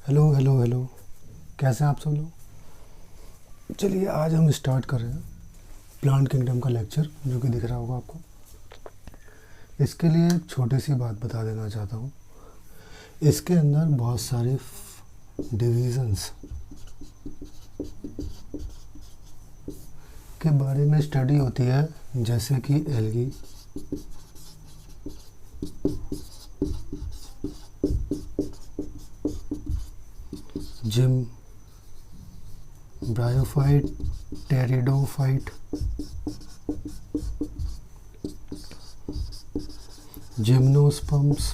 Hello hello hello. कैसे हैं आप सब लोग? चलिए आज हम स्टार्ट कर रहे हैं प्लांट किंगडम का लेक्चर, जो कि दिख रहा होगा आपको। इसके लिए एक छोटी सी बात बता देना चाहता हूँ। इसके अंदर बहुत सारे डिविजन्स के बारे में स्टडी होती है, जैसे कि algae, gym, bryophyte, pteridophyte, gymnosperms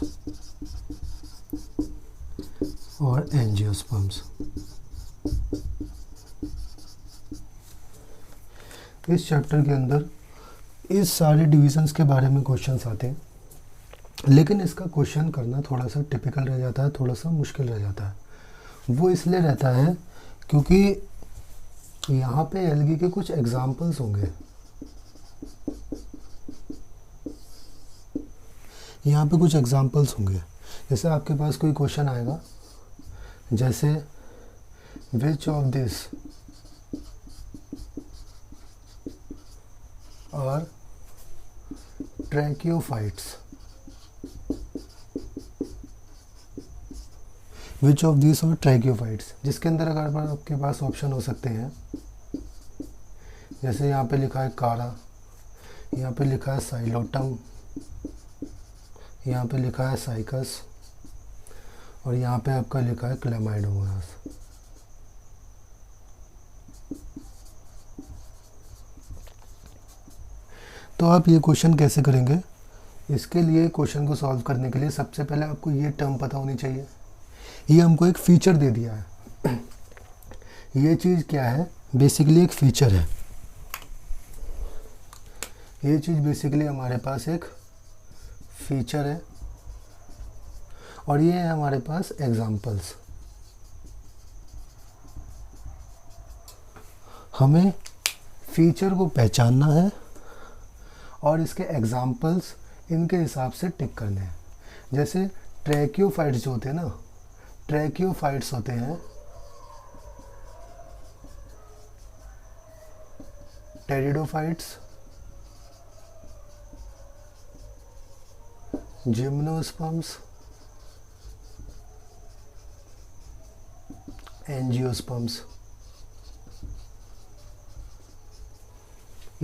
और एंजियोस्पर्म्स। इस चैप्टर के अंदर इस सारे डिविजन्स के बारे में क्वेश्चंस आते हैं, लेकिन इसका क्वेश्चन करना थोड़ा सा टिपिकल रह जाता है, थोड़ा सा मुश्किल रह जाता है। वो इसलिए रहता है क्योंकि यहाँ पे एल्गी के कुछ एग्जाम्पल्स होंगे। यहाँ पे कुछ एग्जाम्पल्स होंगे, जैसे आपके पास कोई क्वेश्चन आएगा, जैसे which of this are tracheophytes, which of this are tracheophytes, जिसके अंदर अगर आपके पास ऑप्शन हो सकते हैं, जैसे यहाँ पे लिखा है कारा, यहाँ पे लिखा है साइलोटम, यहाँ पे लिखा है साइकस, और यहाँ पे आपका लिखा है क्लेमाइडोमोनास। तो आप ये क्वेश्चन कैसे करेंगे? इसके लिए क्वेश्चन को सॉल्व करने के लिए सबसे पहले आपको ये टर्म पता होनी चाहिए। ये हमको एक फीचर दे दिया है। ये चीज़ क्या है? बेसिकली एक फीचर है। ये चीज़ बेसिकली हमारे पास एक फीचर है, और ये है हमारे पास एग्जाम्पल्स। हमें फीचर को पहचानना है और इसके एग्जाम्पल्स इनके हिसाब से टिक करने हैं। जैसे ट्रैकियोफाइट्स जो होते हैं ना, ट्रैकियोफाइट्स होते हैं टेरिडोफाइट्स, जिम्नोस्पर्म्स, एंजियोस्पर्म्स,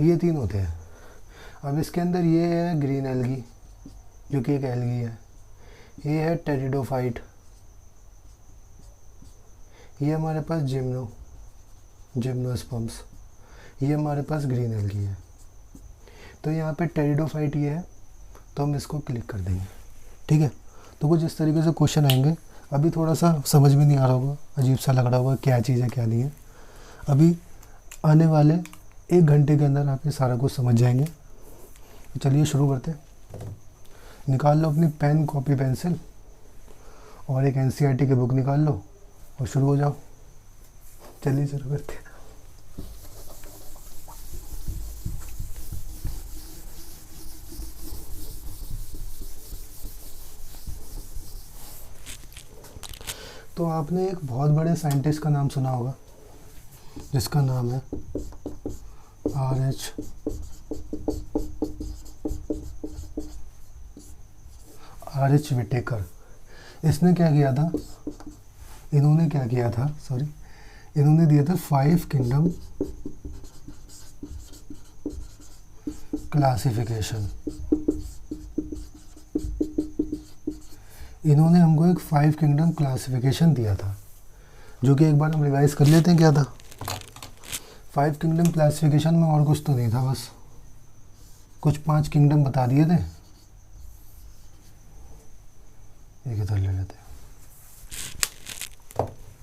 ये तीन होते हैं। अब इसके अंदर ये है ग्रीन एल्गी, जो कि एक एल्गी है। ये है टेरिडोफाइट, ये हमारे पास जिम्नोस्पर्म्स, ये हमारे पास ग्रीन एल्गी है। तो यहाँ पे टेरिडोफाइट ये है, तो हम इसको क्लिक कर देंगे। ठीक है, तो कुछ इस तरीके से क्वेश्चन आएंगे। अभी थोड़ा सा समझ में नहीं आ रहा होगा, अजीब सा लग रहा होगा, क्या चीज़ है क्या नहीं है। अभी आने वाले 1 घंटे के अंदर आप ये सारा कुछ समझ जाएंगे। तो चलिए शुरू करते हैं। निकाल लो अपनी पेन, कॉपी, पेंसिल और एक एनसीईआरटी की बुक निकाल लो और शुरू हो जाओ। चलिए शुरू करते हैं। तो आपने एक बहुत बड़े साइंटिस्ट का नाम सुना होगा, जिसका नाम है आर एच विटेकर। इसने क्या किया था? इन्होंने क्या किया था, सॉरी, इन्होंने दिया था 5 किंगडम क्लासिफिकेशन। इन्होंने हमको एक 5 किंगडम क्लासिफिकेशन दिया था, जो कि एक बार हम रिवाइज कर लेते हैं। क्या था 5 किंगडम क्लासिफिकेशन में? और कुछ तो नहीं था, बस कुछ 5 किंगडम बता दिए थे। एक इधर ले लेते हैं।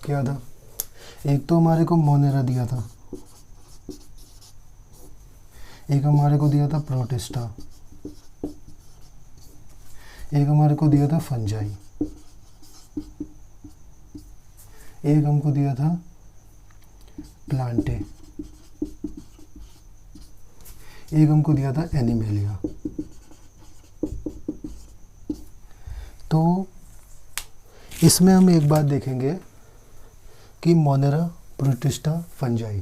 क्या था? एक तो हमारे को मोनेरा दिया था, एक हमारे को दिया था प्रोटिस्टा, एक हमारे को दिया था फंजाई, एक हमको दिया था प्लांटे, एक हमको दिया था एनिमेलिया। तो इसमें हम एक बात देखेंगे कि मोनेरा, प्रोटिस्टा, फंजाई,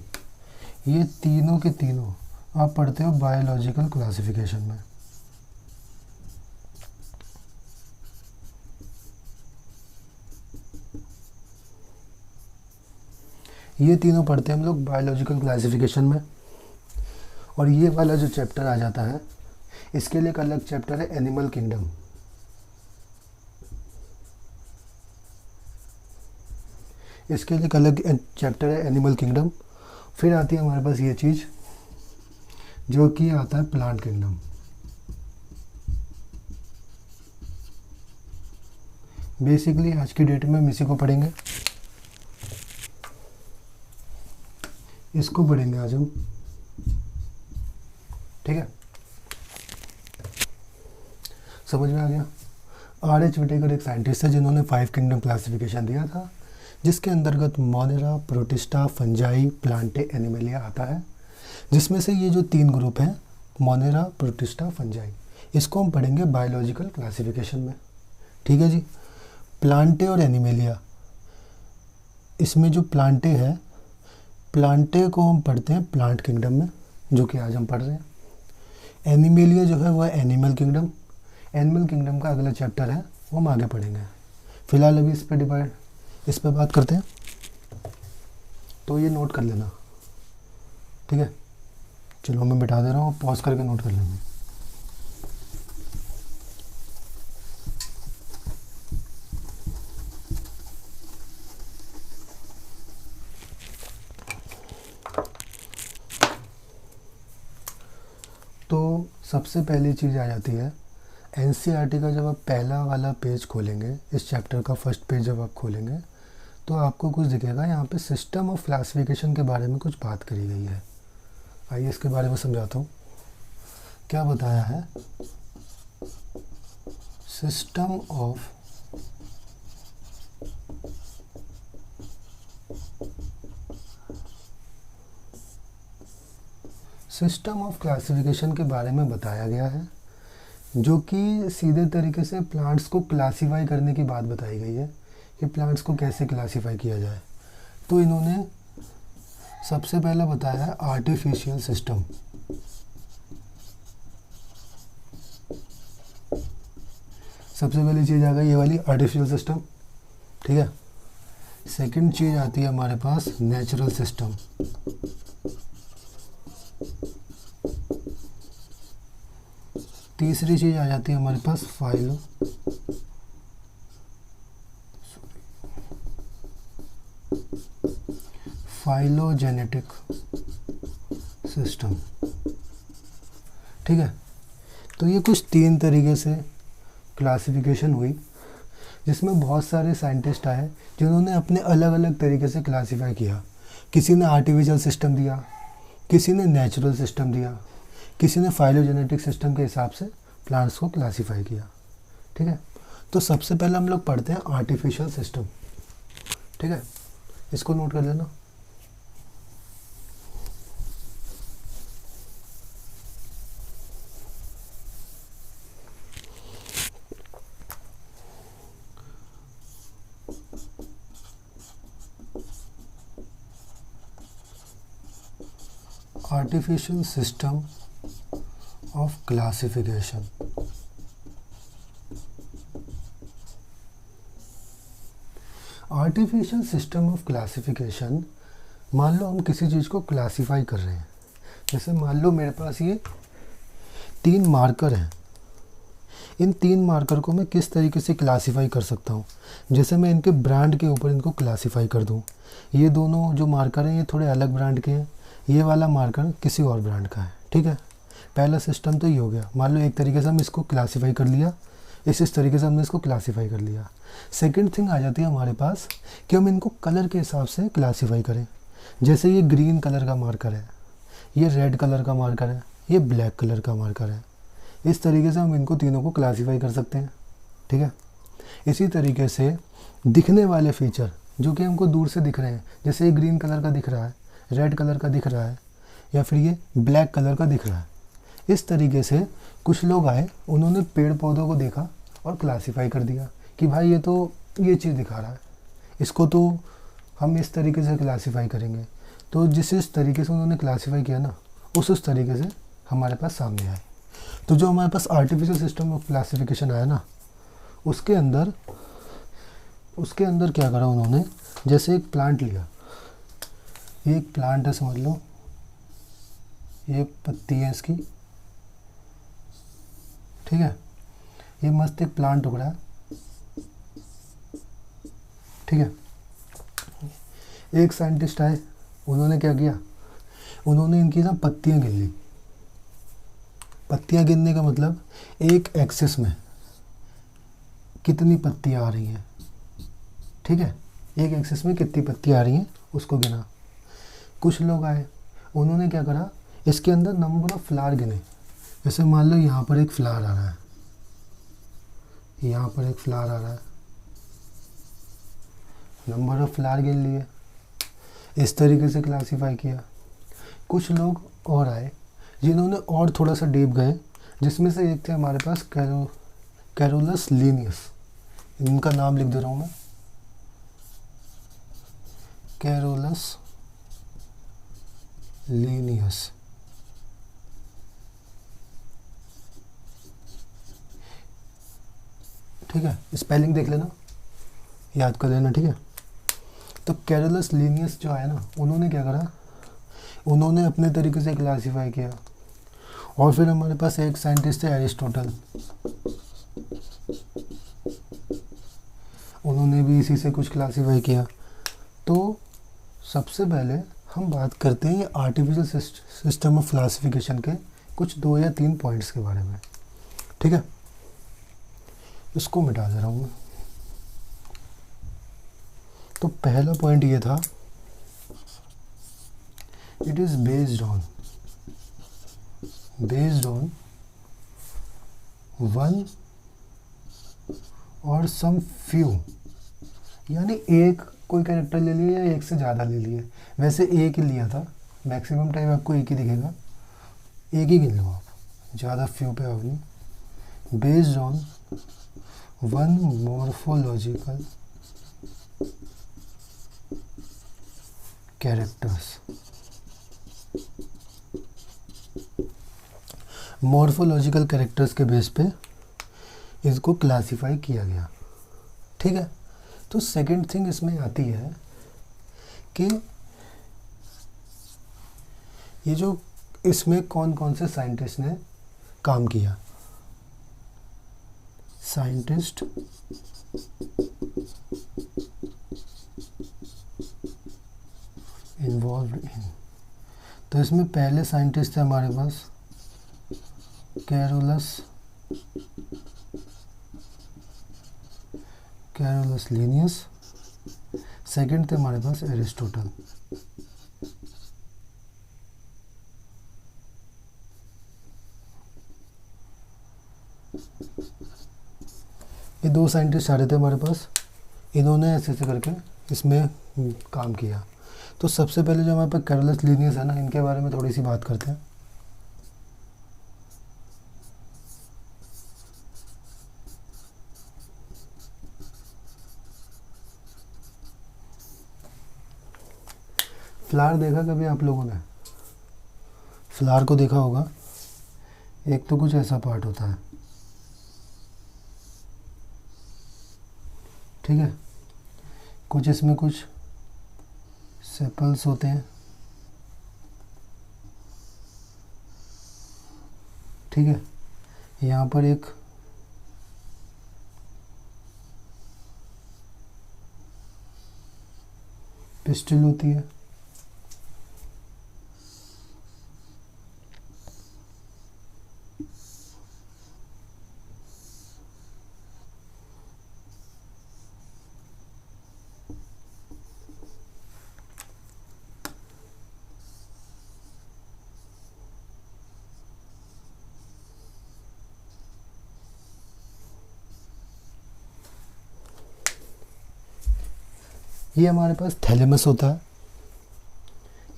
ये तीनों के तीनों आप पढ़ते हो बायोलॉजिकल क्लासिफिकेशन में। ये तीनों पढ़ते हैं हम लोग बायोलॉजिकल क्लासिफिकेशन में। और ये वाला जो चैप्टर आ जाता है, इसके लिए एक अलग चैप्टर है एनिमल किंगडम। इसके लिए एक अलग चैप्टर है एनिमल किंगडम। फिर आती है हमारे पास ये चीज़ जो कि आता है प्लांट किंगडम। बेसिकली आज की डेट में हम इसी को पढ़ेंगे, इसको पढ़ेंगे आज हम, ठीक है। समझ में आ गया। R.H. विटेकर एक साइंटिस्ट है जिन्होंने 5 किंगडम क्लासिफिकेशन दिया था, जिसके अंतर्गत Monera, protista, fungi, Plantae, Animalia आता है, जिसमें से ये जो 3 ग्रुप हैं मोनेरा, प्रोटिस्टा, फंजाई, इसको हम पढ़ेंगे बायोलॉजिकल क्लासिफिकेशन में, ठीक है जी। प्लांटे और एनिमलिया, इसमें जो प्लांटे है, प्लांटे को हम पढ़ते हैं प्लांट किंगडम में, जो कि आज हम पढ़ रहे हैं। एनिमलिया जो है वह एनिमल किंगडम। एनिमल किंगडम का अगला चैप्टर है, वो हम आगे पढ़ेंगे। फिलहाल अभी इस पे बात करते हैं, तो ये नोट कर लेना, ठीक है। चलो मैं बिठा दे रहा हूँ, पॉज करके नोट कर लेंगे। तो सबसे पहली चीज़ आ जाती है एनसीईआरटी का। जब आप पहला वाला पेज खोलेंगे, इस चैप्टर का फर्स्ट पेज जब आप खोलेंगे, तो आपको कुछ दिखेगा यहाँ पे सिस्टम ऑफ क्लासिफिकेशन के बारे में कुछ बात करी गई है। आइए इसके बारे में समझाता हूँ। क्या बताया है, सिस्टम ऑफ क्लासिफिकेशन के बारे में बताया गया है, जो कि सीधे तरीके से प्लांट्स को क्लासीफाई करने की बात बताई गई है कि प्लांट्स को कैसे क्लासीफाई किया जाए। तो इन्होंने सबसे पहला बताया है आर्टिफिशियल सिस्टम। सबसे पहली चीज़ आ गई ये वाली आर्टिफिशियल सिस्टम, ठीक है। सेकंड चीज़ आती है हमारे पास नेचुरल सिस्टम। तीसरी चीज़ आ जाती है हमारे पास फाइलोजेनेटिक सिस्टम, ठीक है। तो ये कुछ 3 तरीके से क्लासिफिकेशन हुई, जिसमें बहुत सारे साइंटिस्ट आए जिन्होंने अपने अलग अलग तरीके से क्लासीफाई किया। किसी ने आर्टिफिशियल सिस्टम दिया, किसी ने नेचुरल सिस्टम दिया, किसी ने फाइलोजेनेटिक सिस्टम के हिसाब से प्लांट्स को क्लासीफाई किया, ठीक है। तो सबसे पहले हम लोग पढ़ते हैं आर्टिफिशियल सिस्टम, ठीक है। इसको नोट कर लेना। Artificial system of classification. Artificial system of classification, मान लो हम किसी चीज़ को क्लासीफाई कर रहे हैं। जैसे मान लो मेरे पास ये 3 मार्कर हैं, इन 3 मार्कर को मैं किस तरीके से क्लासीफाई कर सकता हूँ। जैसे मैं इनके ब्रांड के ऊपर इनको क्लासीफाई कर दूँ। ये दोनों जो मार्कर हैं ये थोड़े अलग ब्रांड के हैं, ये वाला मार्कर किसी और ब्रांड का है, ठीक है। पहला सिस्टम तो ये हो गया। मान लो एक तरीके से हम इसको क्लासीफाई कर लिया, इस तरीके से हमने इसको क्लासीफाई कर लिया। सेकंड थिंग आ जाती है हमारे पास कि हम इनको कलर के हिसाब से क्लासीफाई करें। जैसे ये ग्रीन कलर का मार्कर है, ये रेड कलर का मार्कर है, ये ब्लैक कलर का मार्कर है। इस तरीके से हम इनको तीनों को क्लासीफाई कर सकते हैं, ठीक है। इसी तरीके से दिखने वाले फीचर जो कि हमको दूर से दिख रहे हैं, जैसे ये ग्रीन कलर का दिख रहा है, रेड कलर का दिख रहा है, या फिर ये ब्लैक कलर का दिख रहा है। इस तरीके से कुछ लोग आए, उन्होंने पेड़ पौधों को देखा और क्लासीफाई कर दिया कि भाई ये तो ये चीज़ दिखा रहा है, इसको तो हम इस तरीके से क्लासीफाई करेंगे। तो जिस तरीके से उन्होंने क्लासीफाई किया ना, उस तरीके से हमारे पास सामने आए। तो जो हमारे पास आर्टिफिशियल सिस्टम ऑफ क्लासिफिकेशन आया ना, उसके अंदर क्या करा उन्होंने, जैसे एक प्लांट लिया, ये एक प्लांट है समझ लो, ये पत्ती है इसकी, ठीक है, ये मस्त एक प्लांट टुकड़ा है, ठीक है। एक साइंटिस्ट आए, उन्होंने क्या किया, उन्होंने इनकी ना पत्तियां गिन ली। पत्तियां गिनने का मतलब एक एक्सिस में कितनी पत्तियां आ रही हैं, ठीक है, एक एक्सिस में कितनी पत्तियां आ रही हैं उसको गिना। कुछ लोग आए, उन्होंने क्या करा, इसके अंदर नंबर ऑफ फ्लावर गिने। जैसे मान लो यहाँ पर एक फ्लावर आ रहा है, यहाँ पर एक फ्लावर आ रहा है, नंबर ऑफ फ्लावर गिन लिए, इस तरीके से क्लासीफाई किया। कुछ लोग और आए जिन्होंने और थोड़ा सा डीप गए, जिसमें से एक थे हमारे पास कैरोलस लीनियस, इनका नाम लिख दे रहा हूँ मैं, कैरोलस लीनियस। ठीक है, स्पेलिंग देख लेना, याद कर लेना, ठीक है। तो कैरोलस लीनियस जो है ना, उन्होंने क्या करा, उन्होंने अपने तरीके से क्लासीफाई किया। और फिर हमारे पास एक साइंटिस्ट थे एरिस्टोटल, उन्होंने भी इसी से कुछ क्लासीफाई किया। तो सबसे पहले हम बात करते हैं ये आर्टिफिशियल सिस्टम ऑफ क्लासिफिकेशन के कुछ 2 या 3 पॉइंट्स के बारे में, ठीक है। इसको मिटा दे रहा हूँ मैं। तो पहला पॉइंट ये था, it is based on one और सम फ्यू, यानी एक कोई कैरेक्टर ले लिया या एक से ज़्यादा ले लिए। वैसे एक ही लिया था, मैक्सिमम टाइम आपको एक ही दिखेगा, एक ही गिन लो आप, ज़्यादा फ्यू पे आओ नहीं। Based on one morphological characters, morphological characters के बेस पे इसको क्लासिफाई किया गया, ठीक है। तो सेकंड थिंग इसमें आती है कि ये जो इसमें कौन कौन से साइंटिस्ट ने काम किया। साइंटिस्ट इन्वॉल्व इन, तो इसमें पहले साइंटिस्ट थे हमारे पास कैरोलस लीनियस, सेकंड थे हमारे पास एरिस्टोटल। ये 2 साइंटिस्ट आ रहे थे हमारे पास, इन्होंने ऐसे ऐसे करके इसमें काम किया। तो सबसे पहले जो हमारे पास कैरोलस लीनियस है ना, इनके बारे में थोड़ी सी बात करते हैं। फ्लावर देखा कभी आप लोगों ने? फ्लावर को देखा होगा, एक तो कुछ ऐसा पार्ट होता है, ठीक है, कुछ इसमें कुछ सेपल्स होते हैं, ठीक है, यहाँ पर एक पिस्टल होती है, ये हमारे पास थैलेमस होता है,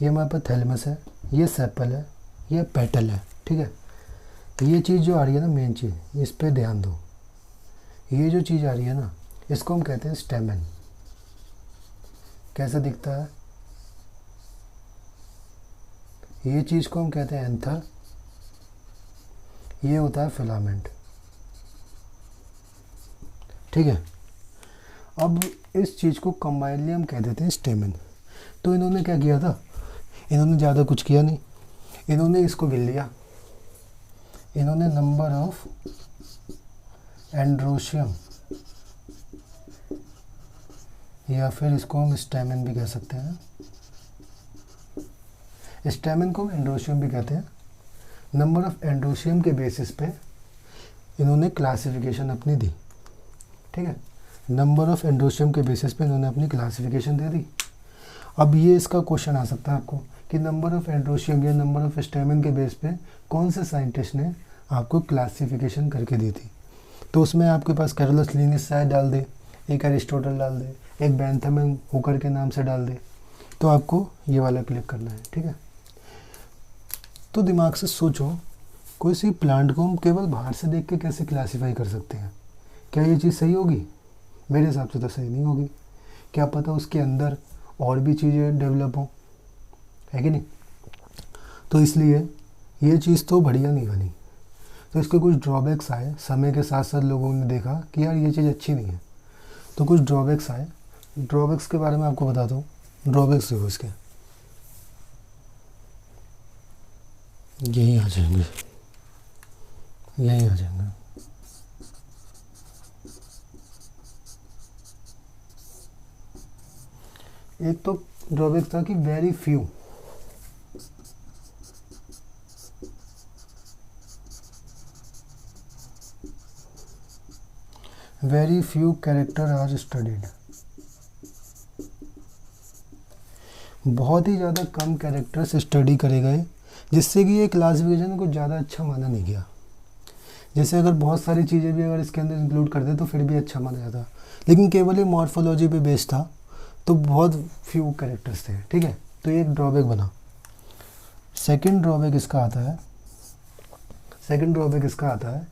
ये हमारे पास थैलेमस है, ये सेपल है, ये पेटल है, ठीक है। ये चीज़ जो आ रही है ना, मेन चीज़, इस पे ध्यान दो। ये जो चीज़ आ रही है ना, इसको हम कहते हैं स्टेमन। कैसे दिखता है? ये चीज़ को हम कहते हैं एंथर, ये होता है फिलामेंट। ठीक है, अब इस चीज़ को कंबाइनली हम कह देते हैं स्टेमन। तो इन्होंने क्या किया था, इन्होंने ज़्यादा कुछ किया नहीं, इन्होंने इसको गिन लिया, इन्होंने नंबर ऑफ एंड्रोशियम, या फिर इसको हम स्टेमन भी कह सकते हैं, स्टेमन को एंड्रोशियम भी कहते हैं। नंबर ऑफ एंड्रोशियम के बेसिस पे इन्होंने क्लासिफिकेशन अपनी दी। ठीक है, नंबर ऑफ एंड्रोशियम के बेसिस पे इन्होंने अपनी क्लासिफिकेशन दे दी। अब ये इसका क्वेश्चन आ सकता है आपको कि नंबर ऑफ एंड्रोशियम या नंबर ऑफ स्टेमन के बेस पे कौन से साइंटिस्ट ने आपको क्लासिफिकेशन करके दी थी। तो उसमें आपके पास कैरोलस लिनियस शायद डाल दे, एक एरिस्टोटल डाल दे, एक बेंथाम हुकर के नाम से डाल दे, तो आपको ये वाला क्लिक करना है। ठीक है, तो दिमाग से सोचो, कोई सी प्लांट को हम केवल बाहर से देख के कैसे क्लासीफाई कर सकते हैं? क्या ये चीज़ सही होगी? मेरे हिसाब से तो सही नहीं होगी। क्या पता उसके अंदर और भी चीज़ें डेवलप हों, है कि नहीं? तो इसलिए ये चीज़ तो बढ़िया नहीं बनी। तो इसके कुछ ड्रॉबैक्स आए, समय के साथ साथ लोगों ने देखा कि यार ये चीज़ अच्छी नहीं है, तो कुछ ड्रॉबैक्स आए। ड्रॉबैक्स के बारे में आपको बताता हूँ। ड्रॉबैक्स देखो इसके, यही आ जाएंगे, यही आ जाएंगे। एक तो ड्रॉबैक था कि very few, very few character are studied, बहुत ही ज़्यादा कम कैरेक्टर्स स्टडी करे गए, जिससे कि ये क्लासिफिकेशन को ज़्यादा अच्छा माना नहीं गया। जैसे अगर बहुत सारी चीज़ें भी अगर इसके अंदर इंक्लूड कर दे तो फिर भी अच्छा माना जाता, लेकिन केवल ये मॉर्फोलॉजी पे बेस्ड था, तो बहुत फ्यू कैरेक्टर्स थे। ठीक है, तो ये एक ड्रॉबैक बना। सेकंड ड्रॉबैक इसका आता है, सेकंड ड्रॉबैक इसका आता है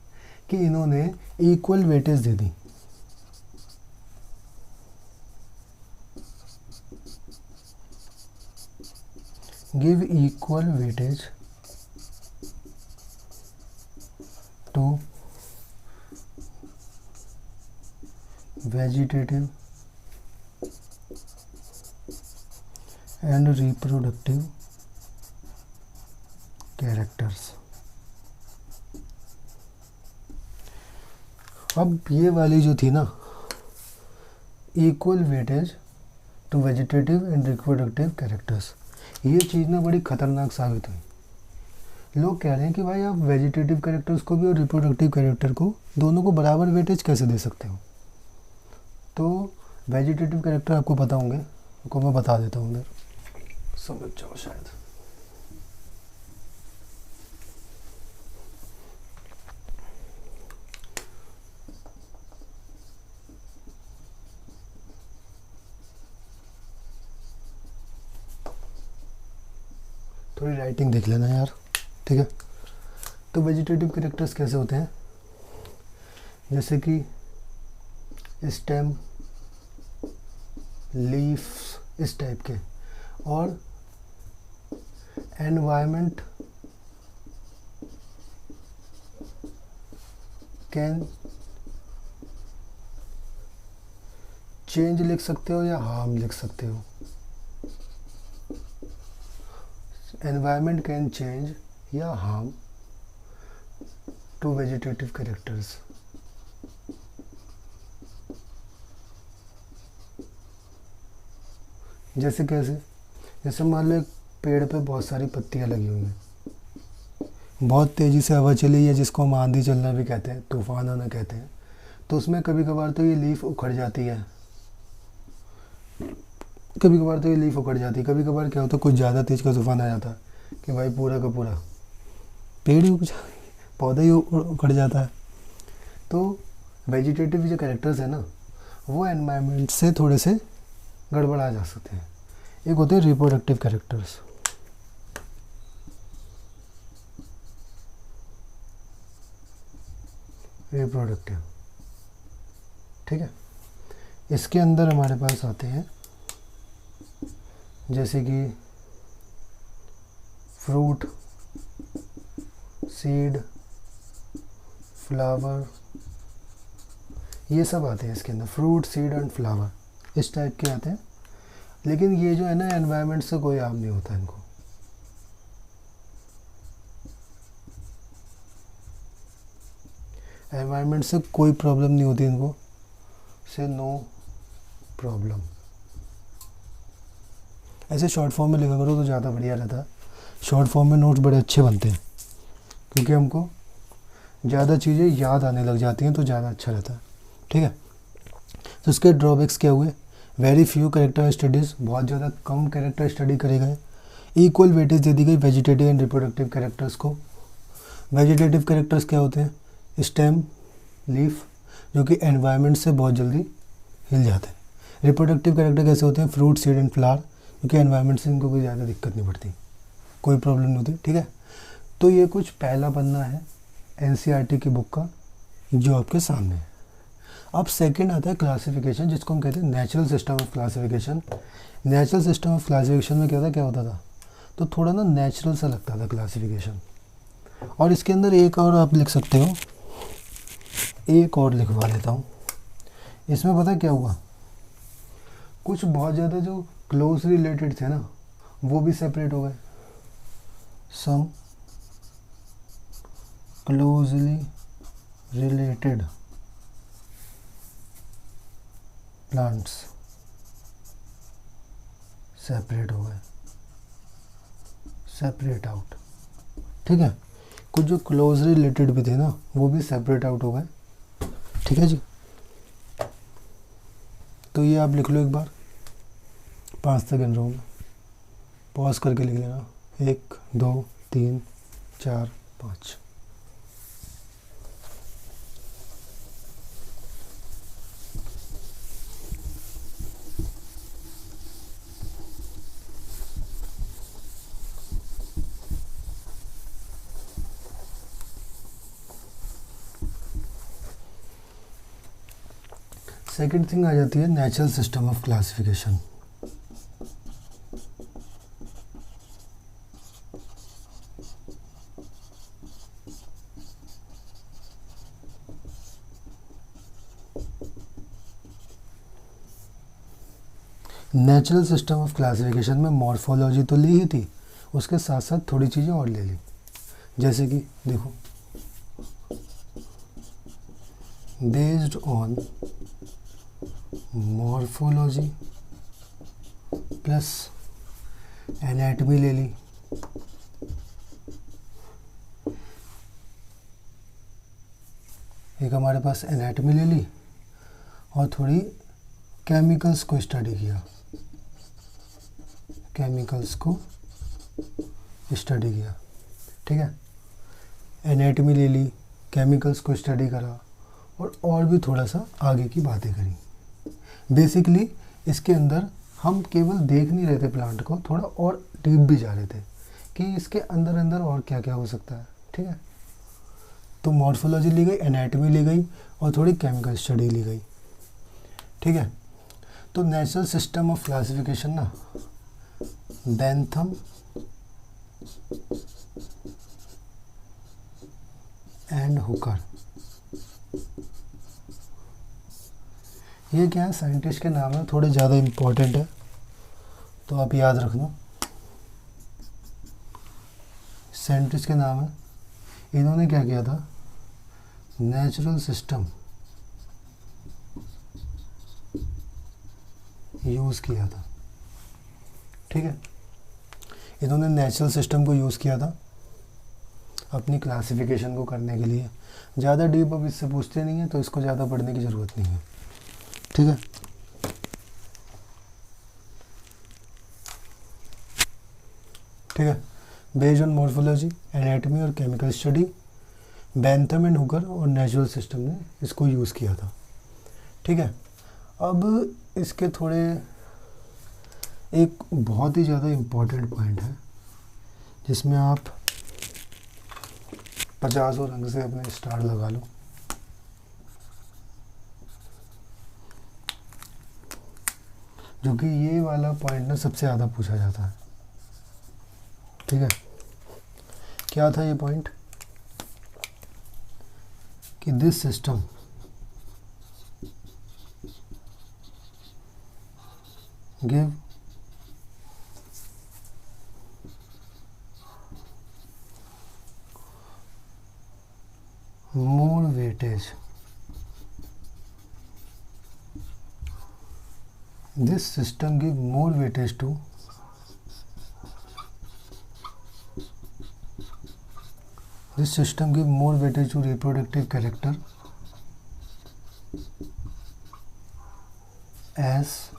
कि इन्होंने इक्वल वेटेज दे दी। Give equal weightage to vegetative and reproductive characters. अब ये वाली जो थी ना, equal weightage to vegetative and reproductive characters, ये चीज़ ना बड़ी खतरनाक साबित हुई। लोग कह रहे हैं कि भाई आप वेजिटेटिव कैरेक्टर्स को भी और रिप्रोडक्टिव कैरेक्टर को, दोनों को बराबर वेटेज कैसे दे सकते हो? तो वेजिटेटिव कैरेक्टर आपको पता होंगे, आपको मैं बता देता हूँ, उधर समझ जाओ शायद। थोड़ी राइटिंग देख लेना यार, ठीक है। तो वेजिटेटिव कैरेक्टर्स कैसे होते हैं? जैसे कि स्टेम, लीफ, इस टाइप के, और एनवायरनमेंट कैन चेंज लिख सकते हो या हार्म लिख सकते हो। एनवायरनमेंट कैन चेंज या हार्म टू वेजिटेटिव कैरेक्टर्स। जैसे कैसे? जैसे मान लो एक पेड़ पे बहुत सारी पत्तियां लगी हुई हैं, बहुत तेज़ी से हवा चली है, जिसको हम आंधी चलना भी कहते हैं, तूफान आना कहते हैं, तो उसमें कभी कभार तो ये लीफ उखड़ जाती है, कभी कभार तो ये लीफ उखड़ जाती है। कभी कभार क्या होता है, कुछ ज़्यादा तेज़ का तूफान आ जाता है कि भाई पूरा का पूरा पेड़ ही पौधा ही उखड़ जाता है। तो वेजिटेटिव जो कैरेक्टर्स हैं ना, वो एनवायरनमेंट से थोड़े से गड़बड़ा जा सकते हैं। एक होते हैं रिप्रोडक्टिव कैरेक्टर्स। रिप्रोडक्टिव, ठीक है। इसके अंदर हमारे पास आते हैं जैसे कि फ्रूट, सीड, फ्लावर, ये सब आते हैं इसके अंदर, फ्रूट, सीड एंड फ्लावर इस टाइप के आते हैं। लेकिन ये जो है ना एनवायरनमेंट से कोई हार्म नहीं होता इनको। एनवायरनमेंट से कोई प्रॉब्लम नहीं होती इनको, से नो प्रॉब्लम। ऐसे शॉर्ट फॉर्म में लिखा करो तो ज़्यादा बढ़िया रहता है। शॉर्ट फॉर्म में नोट्स बड़े अच्छे बनते हैं क्योंकि हमको ज़्यादा चीज़ें याद आने लग जाती हैं तो ज़्यादा अच्छा रहता है। ठीक है, तो इसके ड्रॉबैक्स क्या हुए? वेरी फ्यू कैरेक्टर स्टडीज़, बहुत ज़्यादा कम कैरेक्टर स्टडी करे गए। इक्वल वेटेज दे दी गई वेजिटेटिव एंड रिप्रोडक्टिव कैरेक्टर्स को। वेजिटेटिव कैरेक्टर्स क्या होते हैं? स्टेम, लीफ, जो कि एनवायरनमेंट से बहुत जल्दी हिल जाते हैं। रिप्रोडक्टिव कैरेक्टर कैसे होते हैं? फ्रूट, सीड एंड फ्लावर, क्योंकि एनवायरनमेंट से इनको कोई ज़्यादा दिक्कत नहीं पड़ती, कोई प्रॉब्लम नहीं होती। ठीक है, तो ये कुछ पहला पन्ना है एनसीईआरटी की बुक का जो आपके सामने है। अब सेकंड आता है क्लासिफिकेशन, जिसको हम कहते हैं natural system of classification. Natural system of classification में क्या होता था? तो थोड़ा ना नेचुरल सा लगता था क्लासिफिकेशन। और इसके अंदर एक और आप लिख सकते हो, एक और लिखवा देता हूँ। इसमें पता क्या हुआ, कुछ बहुत ज़्यादा जो क्लोज रिलेटेड थे ना वो भी सेपरेट हो गए। सम क्लोजली रिलेटेड प्लांट्स सेपरेट हो गए, सेपरेट आउट। ठीक है, कुछ जो क्लोज रिलेटेड भी थे ना वो भी सेपरेट आउट हो गए। ठीक है जी, तो ये आप लिख लो एक बार, 5 तक गिन रहा हूँ, पॉज करके लिख लेना। 1 2 3 4 5। सेकेंड थिंग आ जाती है natural system of classification. Natural system of classification में मॉर्फोलॉजी तो ली ही थी, उसके साथ साथ थोड़ी चीज़ें और ले ली। जैसे कि देखो, based on morphology plus anatomy ले ली। एक हमारे पास एनाटॉमी ले ली और थोड़ी केमिकल्स को स्टडी किया, केमिकल्स को स्टडी किया। ठीक है, एनाटॉमी ले ली, केमिकल्स को स्टडी करा और भी थोड़ा सा आगे की बातें करी। बेसिकली इसके अंदर हम केवल देख नहीं रहे थे प्लांट को, थोड़ा और डीप भी जा रहे थे कि इसके अंदर अंदर और क्या क्या हो सकता है। ठीक है, तो मॉर्फोलॉजी ली गई, एनाटॉमी ली गई और थोड़ी केमिकल स्टडी ली गई। ठीक है, तो नेचुरल सिस्टम ऑफ क्लासिफिकेशन ना बेंथम एंड हुकर, ये क्या है, साइंटिस्ट के नाम है, थोड़े ज़्यादा इम्पोर्टेंट है तो आप याद रखना। साइंटिस्ट के नाम है, इन्होंने क्या किया था, नेचुरल सिस्टम यूज़ किया था। ठीक है, इन्होंने नेचुरल सिस्टम को यूज़ किया था अपनी क्लासिफिकेशन को करने के लिए। ज़्यादा डीप अब इससे पूछते नहीं है तो इसको ज़्यादा पढ़ने की ज़रूरत नहीं है। ठीक है, ठीक है, बेस्ड ऑन मॉर्फोलॉजी, एनाटॉमी और chemical study, Bentham and Hooker और नेचुरल सिस्टम ने इसको यूज़ किया था। ठीक है, अब इसके थोड़े एक बहुत ही ज़्यादा इम्पोर्टेंट पॉइंट है जिसमें आप 50 रंग से अपने स्टार लगा लो। जो कि ये वाला पॉइंट ना सबसे ज़्यादा पूछा जाता है। ठीक है, क्या था ये पॉइंट कि this system give more weightage, this system give more weightage to reproductive character as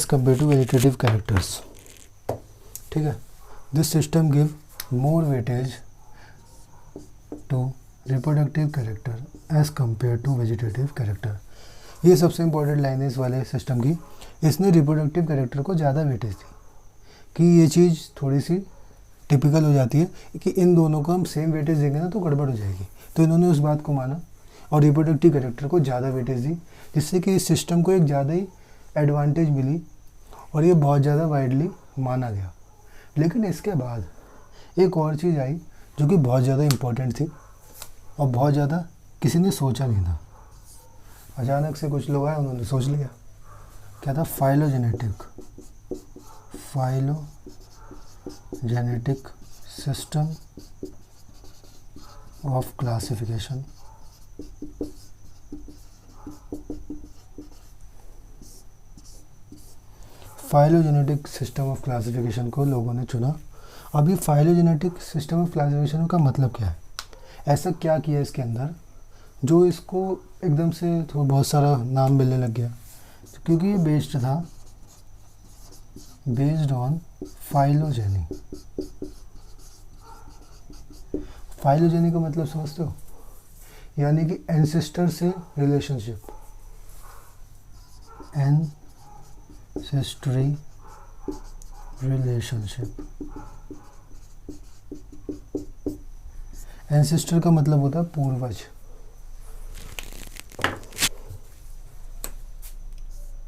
compared to vegetative characters। ठीक है, this system give more weightage to reproductive character as compare to vegetative character. ये सबसे important line है इस वाले system की। इसने reproductive character को ज़्यादा वेटेज दी कि ये चीज़ थोड़ी सी टिपिकल हो जाती है कि इन दोनों को हम सेम वेटेज देंगे ना तो गड़बड़ हो जाएगी, तो इन्होंने उस बात को माना और रिप्रोडक्टिव कैरेक्टर को ज़्यादा वेटेज दी, जिससे कि इस सिस्टम को एक ज़्यादा ही एडवांटेज मिली और ये बहुत ज़्यादा वाइडली माना गया। लेकिन इसके बाद एक और चीज़ आई जो कि बहुत ज़्यादा इम्पोर्टेंट थी और बहुत ज़्यादा किसी ने सोचा नहीं था। अचानक से कुछ लोग आए, उन्होंने सोच लिया। क्या था? Phylogenetic system of classification. Phylogenetic system of classification को लोगों ने चुना। अभी फाइलोजेनेटिक सिस्टम ऑफ क्लासिफिकेशन का मतलब क्या है? ऐसा क्या किया इसके अंदर जो इसको एकदम से बहुत सारा नाम मिलने लग गया? क्योंकि ये बेस्ड ऑन फाइलोजेनी। फाइलोजेनी का मतलब समझते हो? यानी कि एंसेस्टर से रिलेशनशिप, एंसेस्ट्री रिलेशनशिप। एंसेस्टर का मतलब होता है पूर्वज।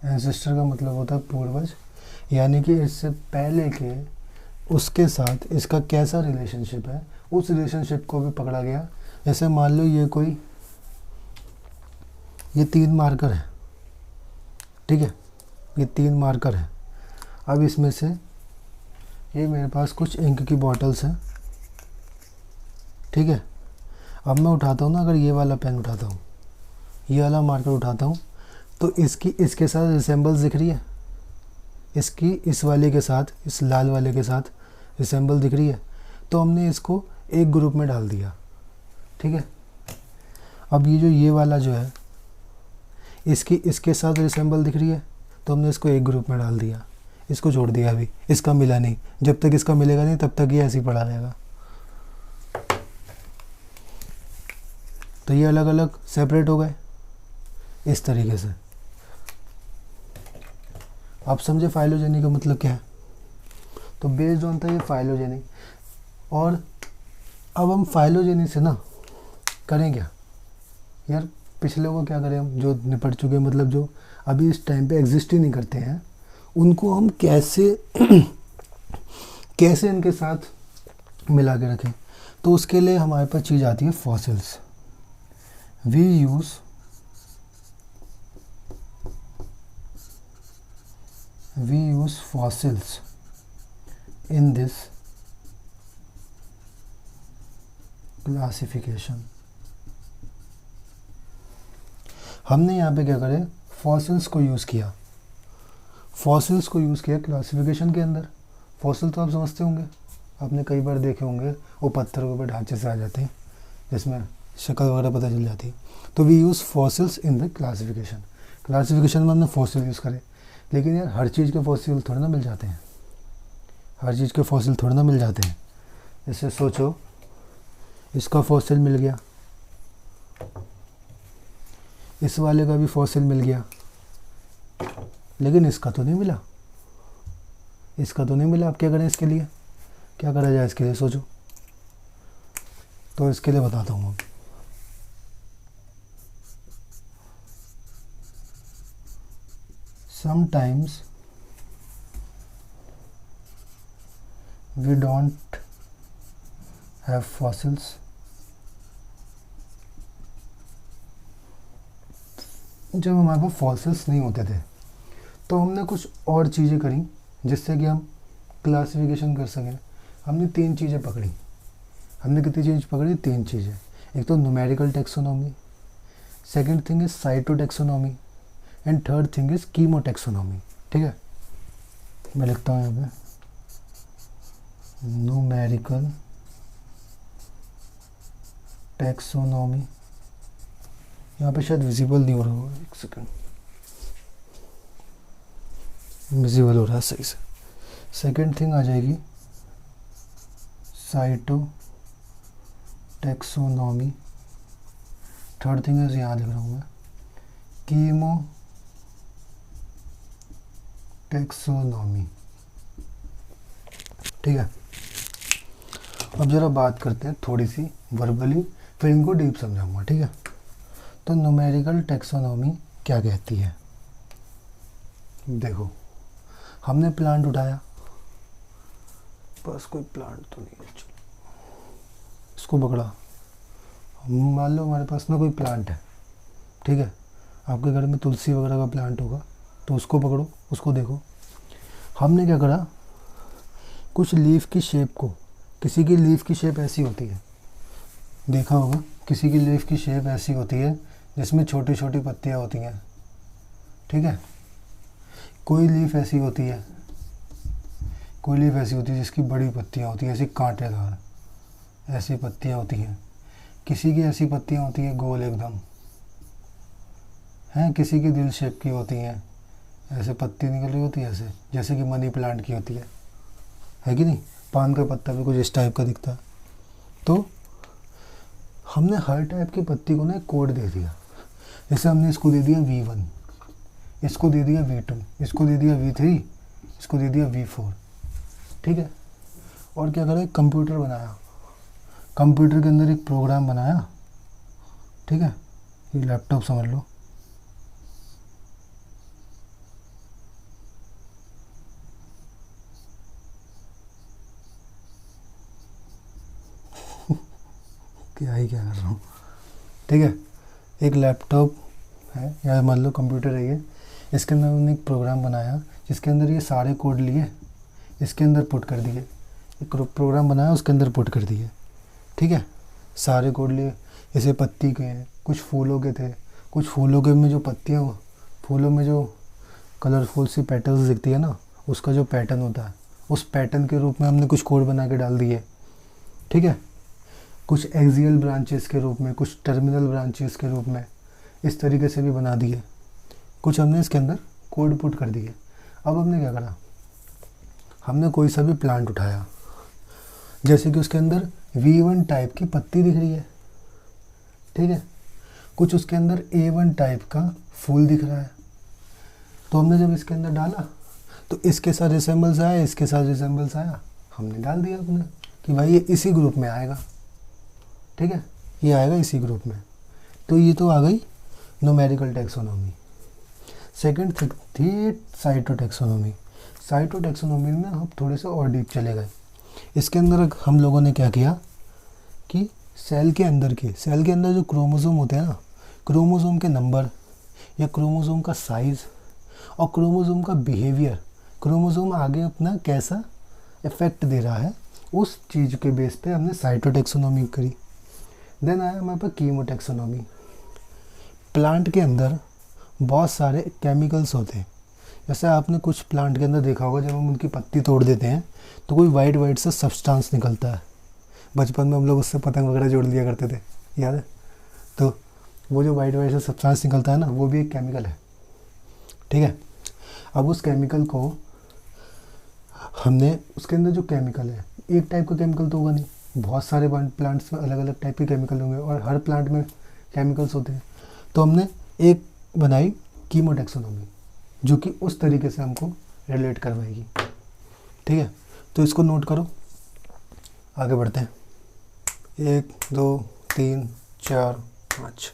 एंसेस्टर का मतलब होता है पूर्वज, यानी कि इससे पहले के उसके साथ इसका कैसा रिलेशनशिप है, उस रिलेशनशिप को भी पकड़ा गया। जैसे मान लो ये 3 मार्कर है, ठीक है, ये 3 मार्कर है। अब इसमें से ये मेरे पास कुछ इंक की बॉटल्स हैं, ठीक है। अब मैं उठाता हूँ ना, अगर ये वाला पेन उठाता हूँ, ये वाला मार्कर उठाता हूँ, तो इसके साथ रिसेंबल्स दिख रही है, इसकी इस वाले के साथ, इस लाल वाले के साथ रिसेंबल दिख रही है, तो हमने इसको एक ग्रुप में डाल दिया, ठीक है। अब ये वाला जो है, इसके साथ रिसेंबल दिख रही है, तो हमने इसको एक ग्रुप में डाल दिया, इसको छोड़ दिया। अभी इसका मिला नहीं, जब तक इसका मिलेगा नहीं तब तक ये ऐसे ही पड़ा रहेगा। तो ये अलग अलग सेपरेट हो गए इस तरीके से। आप समझे फाइलोजेनी का मतलब क्या है? तो बेस्ड ऑन था ये फाइलोजेनी। और अब हम फाइलोजेनी से ना करें क्या यार? पिछले को क्या करें हम, जो निपट चुके, मतलब जो अभी इस टाइम पे एग्जिस्ट ही नहीं करते हैं, उनको हम कैसे इनके साथ मिला के रखें? तो उसके लिए हमारे पास चीज़ आती है fossils. We use fossils in this classification। हमने यहाँ पे क्या करें? फॉसिल्स को यूज़ किया क्लासिफिकेशन के अंदर। फॉसिल तो आप समझते होंगे, आपने कई बार देखे होंगे, वो पत्थर के ऊपर ढांचे से आ जाते हैं जिसमें शक्ल वगैरह पता चल जाती है। तो we use fossils in the classification में हमने फॉसिल यूज़ करे। लेकिन यार हर चीज़ के फॉसिल थोड़ा ना मिल जाते हैं। जैसे सोचो, इसका फॉसिल मिल गया, इस वाले का भी फॉसिल मिल गया, लेकिन इसका तो नहीं मिला। इसका तो नहीं मिला, अब क्या करें इसके लिए, क्या करा जाए इसके लिए सोचो। तो इसके लिए बताता हूँ अब। Sometimes we don't have fossils, जब हमारे पास फॉसिल्स नहीं होते थे तो हमने कुछ और चीज़ें करी जिससे कि हम क्लासिफिकेशन कर सकें। हमने 3 चीज़ें पकड़ी। हमने कितनी चीज़ पकड़ी? 3 चीज़ें। एक तो numerical taxonomy, second thing is cytotaxonomy, and third thing is chemotaxonomy. ठीक है, मैं लिखता हूँ यहाँ पे न्यूमेरिकल टेक्सोनॉमी। यहाँ पे शायद विजिबल नहीं हो रहा होगा, एक सेकंड, विजिबल हो रहा है सही से। सेकंड थिंग आ जाएगी साइटोटेक्सोनॉमी, थर्ड थिंग इज यहाँ लिख रहा हूँ मैं कीमोटेक्सोनॉमी। ठीक है, अब ज़रा बात करते हैं थोड़ी सी वर्बली, फिर इनको डीप समझाऊंगा। ठीक है, तो न्यूमेरिकल टेक्सोनॉमी क्या कहती है? देखो, हमने प्लांट उठाया, बस कोई प्लांट तो नहीं है, चलो इसको पकड़ा। मान लो हमारे पास ना कोई प्लांट है, ठीक है, आपके घर में तुलसी वगैरह का प्लांट होगा, तो उसको पकड़ो, उसको देखो। हमने क्या करा, कुछ लीफ की शेप को, किसी की लीफ की शेप ऐसी होती है, देखा होगा, किसी की लीफ की शेप ऐसी होती है जिसमें छोटी छोटी पत्तियां होती हैं। ठीक है, कोई लीफ ऐसी होती है, कोई लीफ ऐसी होती है जिसकी बड़ी पत्तियां होती हैं, ऐसी कांटेदार ऐसी पत्तियां होती हैं। किसी की ऐसी पत्तियां होती हैं गोल एकदम, हैं, किसी की दिल शेप की होती हैं, ऐसे पत्ती निकल रही होती है ऐसे, जैसे कि मनी प्लांट की होती है कि नहीं? पान का पत्ता भी कुछ इस टाइप का दिखता है। तो हमने हर टाइप की पत्ती को ना एक कोड दे दिया। जैसे हमने इसको दे दिया V1, इसको दे दिया V2, इसको दे दिया V3, इसको दे दिया V4। ठीक है, और क्या करा, कंप्यूटर बनाया, कंप्यूटर के अंदर एक प्रोग्राम बनाया। ठीक है, ये लैपटॉप समझ लो, क्या ही क्या कर रहा हूँ। ठीक है, एक लैपटॉप है या मान लो कंप्यूटर है ये, इसके अंदर हमने एक प्रोग्राम बनाया जिसके अंदर ये सारे कोड लिए, इसके अंदर पुट कर दिए। एक प्रोग्राम बनाया, उसके अंदर पुट कर दिए। ठीक है, सारे कोड लिए। जैसे पत्ती के हैं, कुछ फूलों के थे, कुछ फूलों के में जो पत्तियाँ, फूलों में जो कलरफुल सी पेटल्स दिखती है ना, उसका जो पैटर्न होता है, उस पैटर्न के रूप में हमने कुछ कोड बना के डाल दिए। ठीक है, कुछ एक्सियल ब्रांचेस के रूप में, कुछ टर्मिनल ब्रांचेस के रूप में, इस तरीके से भी बना दिए। कुछ हमने इसके अंदर कोड पुट कर दिए। अब हमने क्या करा, हमने कोई सा भी प्लांट उठाया, जैसे कि उसके अंदर V1 टाइप की पत्ती दिख रही है। ठीक है, कुछ उसके अंदर A1 टाइप का फूल दिख रहा है। तो हमने जब इसके अंदर डाला तो इसके साथ रिसेंबल्स आया, इसके साथ रिसेंबल्स आया, हमने डाल दिया अपने कि भाई ये इसी ग्रुप में आएगा। ठीक है, ये आएगा इसी ग्रुप में। तो ये तो आ गई न्यूमेरिकल टेक्सोनॉमी। सेकंड थी साइटोटेक्सोनॉमी। साइटोटेक्सोनॉमी में हम थोड़े से और डीप चले गए। इसके अंदर हम लोगों ने क्या किया कि सेल के अंदर जो क्रोमोसोम होते हैं ना, क्रोमोसोम के नंबर या क्रोमोसोम का साइज़ और क्रोमोसोम का बिहेवियर, क्रोमोसोम आगे अपना कैसा इफेक्ट दे रहा है, उस चीज़ के बेस पे हमने साइटोटेक्सोनॉमी करी। देन आया हमारे पास कीमोटेक्सोनॉमी। प्लांट के अंदर बहुत सारे केमिकल्स होते हैं। जैसे आपने कुछ प्लांट के अंदर देखा होगा, जब हम उनकी पत्ती तोड़ देते हैं तो कोई वाइट सा सब्सटेंस निकलता है। बचपन में हम लोग उससे पतंग वगैरह जोड़ लिया करते थे, याद है? तो वो जो वाइट सा सब्सटेंस निकलता है ना, वो भी एक केमिकल है। ठीक है, अब उस केमिकल को हमने, उसके अंदर जो केमिकल है, एक टाइप का केमिकल तो होगा नहीं, बहुत सारे प्लांट्स में अलग अलग टाइप के केमिकल होंगे और हर प्लांट में केमिकल्स होते हैं। तो हमने एक बनाई कीमोटेक्सोनॉमी, जो कि उस तरीके से हमको रिलेट करवाएगी। ठीक है, तो इसको नोट करो, आगे बढ़ते हैं। 1 2 3 4 5।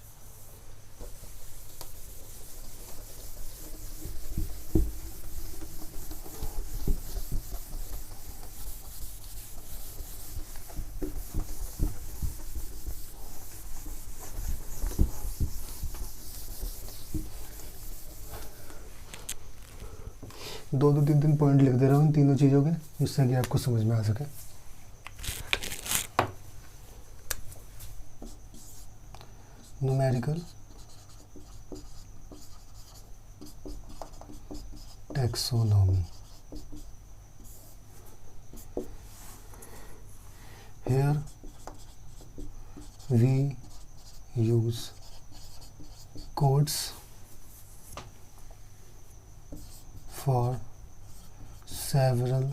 दो दो तीन तीन पॉइंट लिख दे रहा हूँ इन तीनों चीज़ों के, जिससे कि आपको समझ में आ सके। Numerical taxonomy, here we use codes for several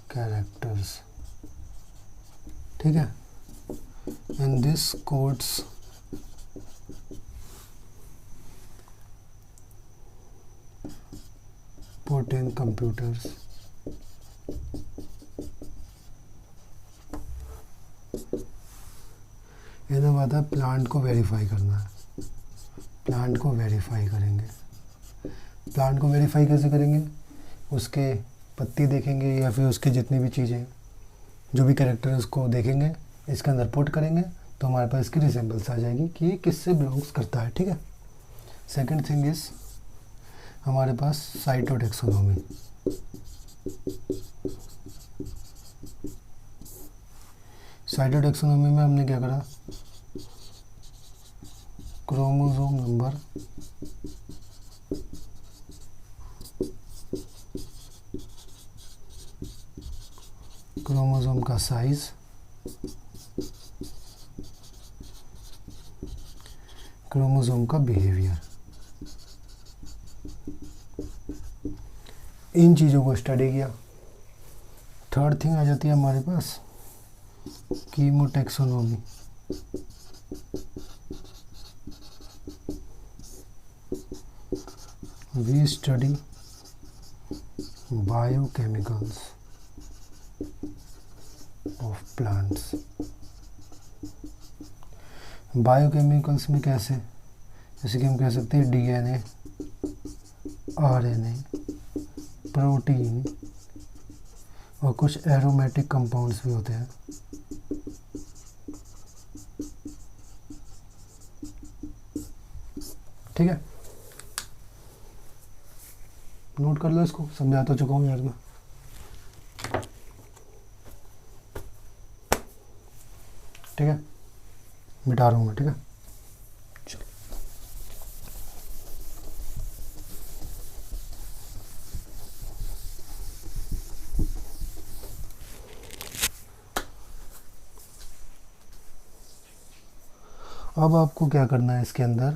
characters, ठीक है, and this codes put in computers ये बात है। प्लांट को वेरीफाई करना है, प्लांट को वेरीफाई करेंगे। प्लांट को वेरीफाई कैसे करेंगे? उसके पत्ती देखेंगे या फिर उसके जितनी भी चीज़ें जो भी कैरेक्टर उसको देखेंगे, इसके अंदर पुट करेंगे तो हमारे पास इसकी रिसेम्बल्स आ जाएगी कि ये किससे बिलोंग्स करता है, ठीक है। सेकंड थिंग इज हमारे पास साइटोटैक्सोनॉमी। साइटोटैक्सोनॉमी में हमने क्या करा, क्रोमोसोम नंबर, क्रोमोसोम का साइज, क्रोमोसोम का बिहेवियर, इन चीज़ों को स्टडी किया। थर्ड थिंग आ जाती है हमारे पास chemotaxonomy. We study biochemicals of plants. Biochemicals में कैसे, जैसे कि हम कह सकते हैं डीएनए, आरएनए, प्रोटीन और कुछ एरोमेटिक कंपाउंड्स भी होते हैं। ठीक है, नोट कर लो इसको, समझा तो चुका हूँ यार मैं। ठीक है, मिटा रहा हूँ मैं, ठीक है। चलो अब आपको क्या करना है इसके अंदर,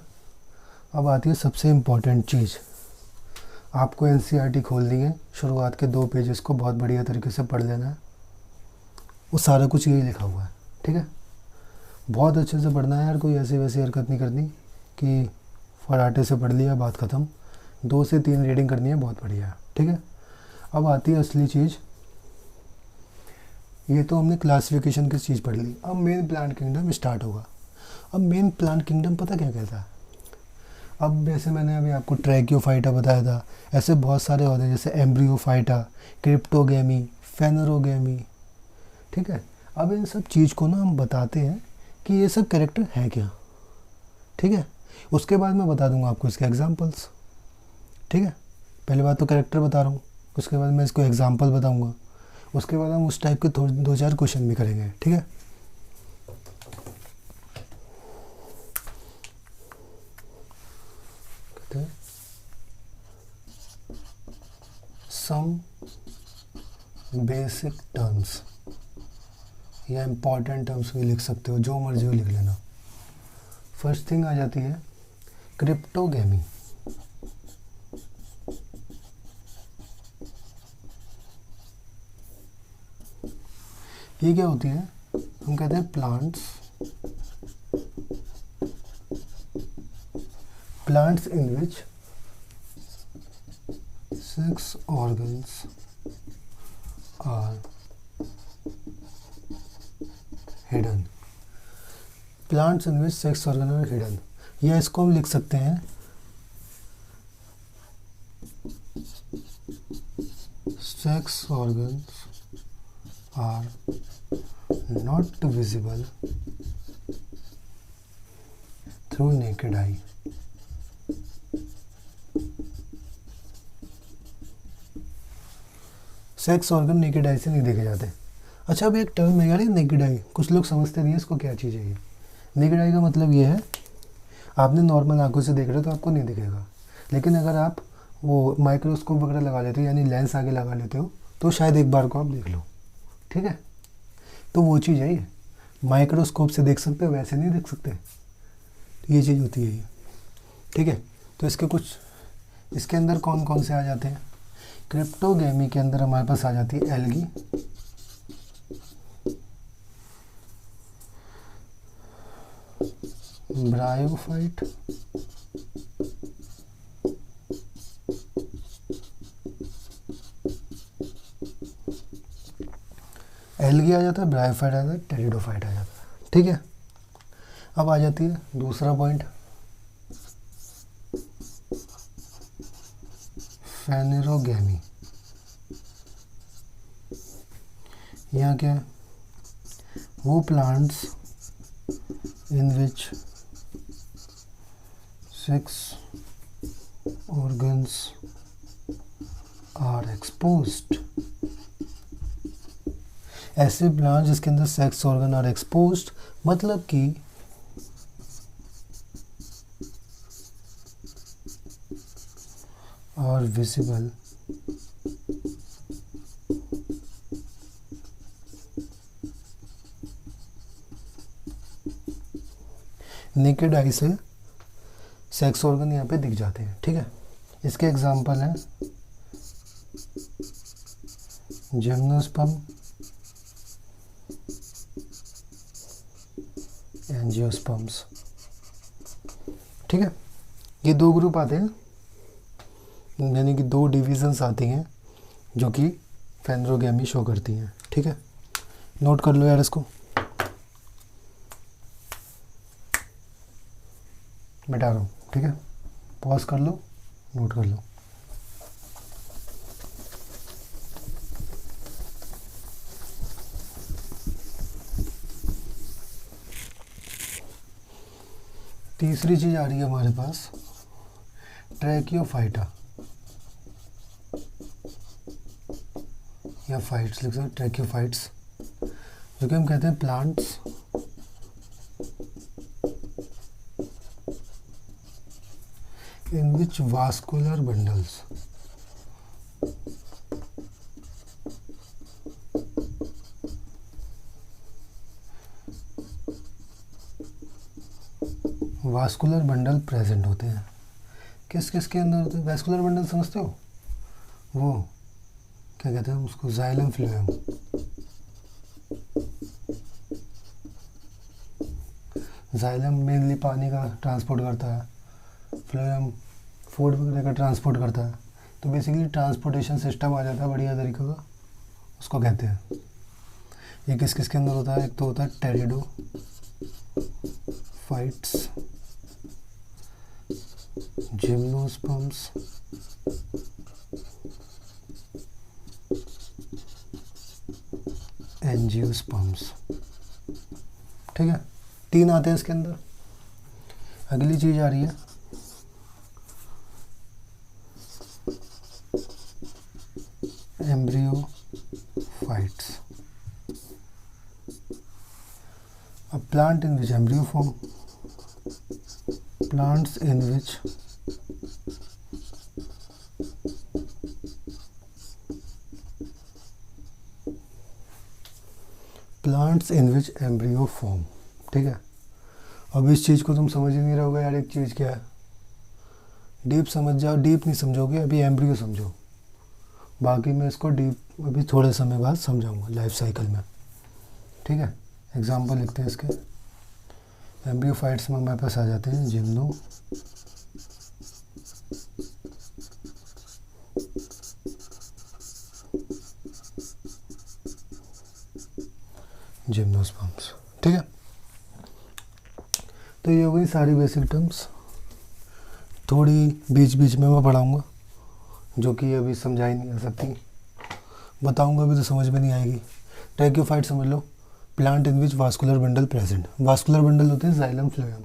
अब आती है सबसे इम्पोर्टेंट चीज़। आपको एनसीईआरटी खोलनी है, शुरुआत के 2 पेजेस को बहुत बढ़िया तरीके से पढ़ लेना है, वो सारा कुछ यही लिखा हुआ है, ठीक है। बहुत अच्छे से पढ़ना है यार, कोई ऐसी वैसी हरकत नहीं करनी कि फटाटे से पढ़ लिया बात ख़त्म। 2 से 3 रीडिंग करनी है, बहुत बढ़िया, ठीक है। अब आती है असली चीज़, ये तो हमने क्लासिफिकेशन की चीज़ पढ़ ली। अब मेन प्लांट किंगडम स्टार्ट होगा। अब मेन प्लांट किंगडम पता क्या कहता है, अब जैसे मैंने अभी आपको ट्रैकियोफाइटा बताया था, ऐसे बहुत सारे होते हैं, जैसे एम्ब्रियोफाइटा, क्रिप्टोगेमी, फेनरोगेमी, ठीक है। अब इन सब चीज़ को ना हम बताते हैं कि ये सब कैरेक्टर है क्या, ठीक है। उसके बाद मैं बता दूंगा आपको इसके एग्जांपल्स, ठीक है। पहले बात तो कैरेक्टर बता रहा हूँ, उसके बाद मैं इसको एग्जांपल बताऊंगा, उसके बाद हम उस टाइप के 2-4 क्वेश्चन भी करेंगे, ठीक है। सम बेसिक टर्म्स या इम्पॉर्टेंट टर्म्स भी लिख सकते हो, जो मर्जी हो लिख लेना। फर्स्ट थिंग आ जाती है क्रिप्टोगेमी। ये क्या होती है, हम कहते हैं plants in which 6 organs are hidden, plants in which sex organ are hidden, या इसको हम लिख सकते हैं sex organs are not visible through naked eye. Sex organ naked eye से नहीं देखे जाते। अच्छा, अब एक टर्म है यार नेकेड आई, कुछ लोग समझते नहीं है इसको क्या चीज़ है ये। नेकेड आई का मतलब ये है, आपने नॉर्मल आंखों से देख रहे हो तो आपको नहीं दिखेगा, लेकिन अगर आप वो माइक्रोस्कोप वगैरह लगा लेते हो यानी लेंस आगे लगा लेते हो तो शायद एक बार को आप देख लो, ठीक है। तो वो चीज़ है ये, माइक्रोस्कोप से देख सकते हो वैसे नहीं देख सकते, ये चीज़ होती है ये, ठीक है। तो इसके कुछ, इसके अंदर कौन कौन से आ जाते हैं, क्रिप्टोगेमी के अंदर हमारे पास आ जाती है एल्गी, ब्रायोफाइट, एल्गी आ जाता है, ब्रायोफाइट आ जाता है, टेरिडोफाइट आ जाता है, ठीक है। अब आ जाती है दूसरा पॉइंट, फेनेरोगेमी। यहाँ क्या है, वो plants in which sex organs are exposed, ऐसे प्लांट्स जिसके अंदर सेक्स ऑर्गन आर एक्सपोज्ड, मतलब कि और विजिबल नेकेड आई से सेक्स ऑर्गन यहाँ पे दिख जाते हैं, ठीक है। इसके एग्जांपल हैं जिम्नोस्पर्म, एंजियोस्पर्म्स, ठीक है। ये दो ग्रुप आते हैं, यानी कि दो डिविजन्स आती हैं जो कि फेनेरोगेमी शो करती हैं, ठीक है। नोट कर लो यार इसको, मिटा रहा हूँ, ठीक है। पॉज कर लो, नोट कर लो। तीसरी चीज आ रही है हमारे पास, ट्रैकियोफाइटा या फाइट्स लिख सकते, ट्रैकियोफाइट्स, जो कि हम कहते हैं plants in which vascular bundles vascular bundle present होते हैं। किस किस के अंदर होते हैं वास्कुलर बंडल, समझते हो? वो क्या कहते हैं उसको, जाइलम फ्लोएम। जाइलम मेनली पानी का ट्रांसपोर्ट करता है, फ्लोएम फूड वगैरह का ट्रांसपोर्ट करता है। तो बेसिकली ट्रांसपोर्टेशन सिस्टम आ जाता है बढ़िया तरीके का, उसको कहते हैं। ये किस किस के अंदर होता है, एक तो होता है टेरिडोफाइट्स, जिम्नोस्पर्म्स, एंजियोस्पर्म्स, ठीक है। तीन आते हैं इसके अंदर। अगली चीज आ रही है embryophytes, a plant in which embryo form, plants in which embryo form, ठीक है। अब इस चीज़ को तुम समझ ही नहीं रहोगे यार, एक चीज़ क्या है, डीप समझ जाओ, डीप नहीं समझोगे, अभी एम्ब्रियो समझो, बाकी मैं इसको डीप अभी थोड़े समय बाद समझाऊंगा लाइफ साइकिल में, ठीक है। एग्जाम्पल लिखते हैं इसके, एम्ब्रियोफाइट्स में हमारे पास आ जाते हैं जिम्नो, जिम्नोस्पर्म्स। ठीक है, तो ये हो गई सारी बेसिक टर्म्स। थोड़ी बीच बीच में मैं पढ़ाऊँगा जो कि अभी समझाई नहीं आ सकती, बताऊँगा भी तो समझ में नहीं आएगी। ट्रैक्योफाइट समझ लो, plant in which vascular bundle present. Vascular bundle होते हैं xylem phloem.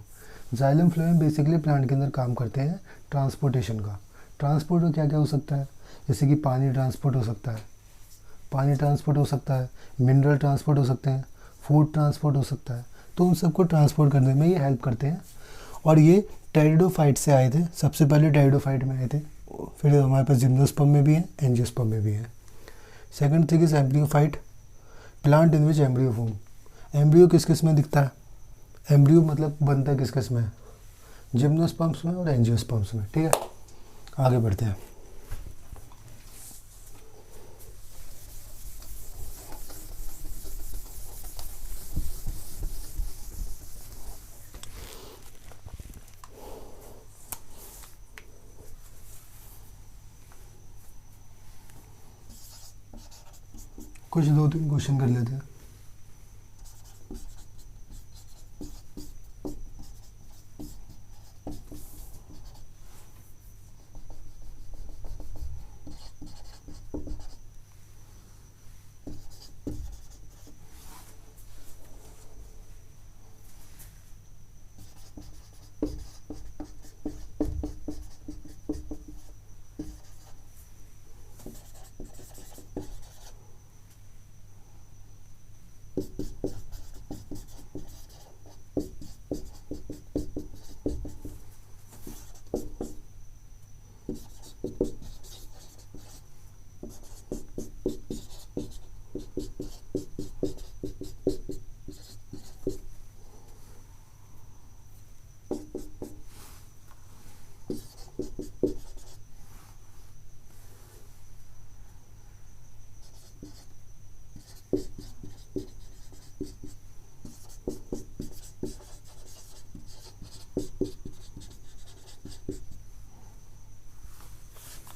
Xylem phloem basically plant के अंदर काम करते हैं ट्रांसपोर्टेशन का। ट्रांसपोर्ट में क्या क्या हो सकता है, जैसे कि पानी ट्रांसपोर्ट हो सकता है, पानी ट्रांसपोर्ट हो सकता है, मिनरल ट्रांसपोर्ट हो सकते हैं, फूड ट्रांसपोर्ट हो सकता है। तो उन सबको ट्रांसपोर्ट करने में ये हेल्प करते हैं। और ये टेरिडोफाइट से आए थे, सबसे पहले टेरिडोफाइट में आए थे, फिर हमारे पास जिम्नोस्पर्म में भी है, एंजियोस्पर्म में भी है। Second thing is embryophyte, plant in which embryo form. Embryo किस किस में दिखता है, एम्ब्रियो मतलब बनता किस किस में, जिम्नोस्पर्म्स में और एंजियोस्पर्म्स में। ठीक है, आगे बढ़ते हैं। कुछ 2-3 क्वेश्चन कर लेते हैं।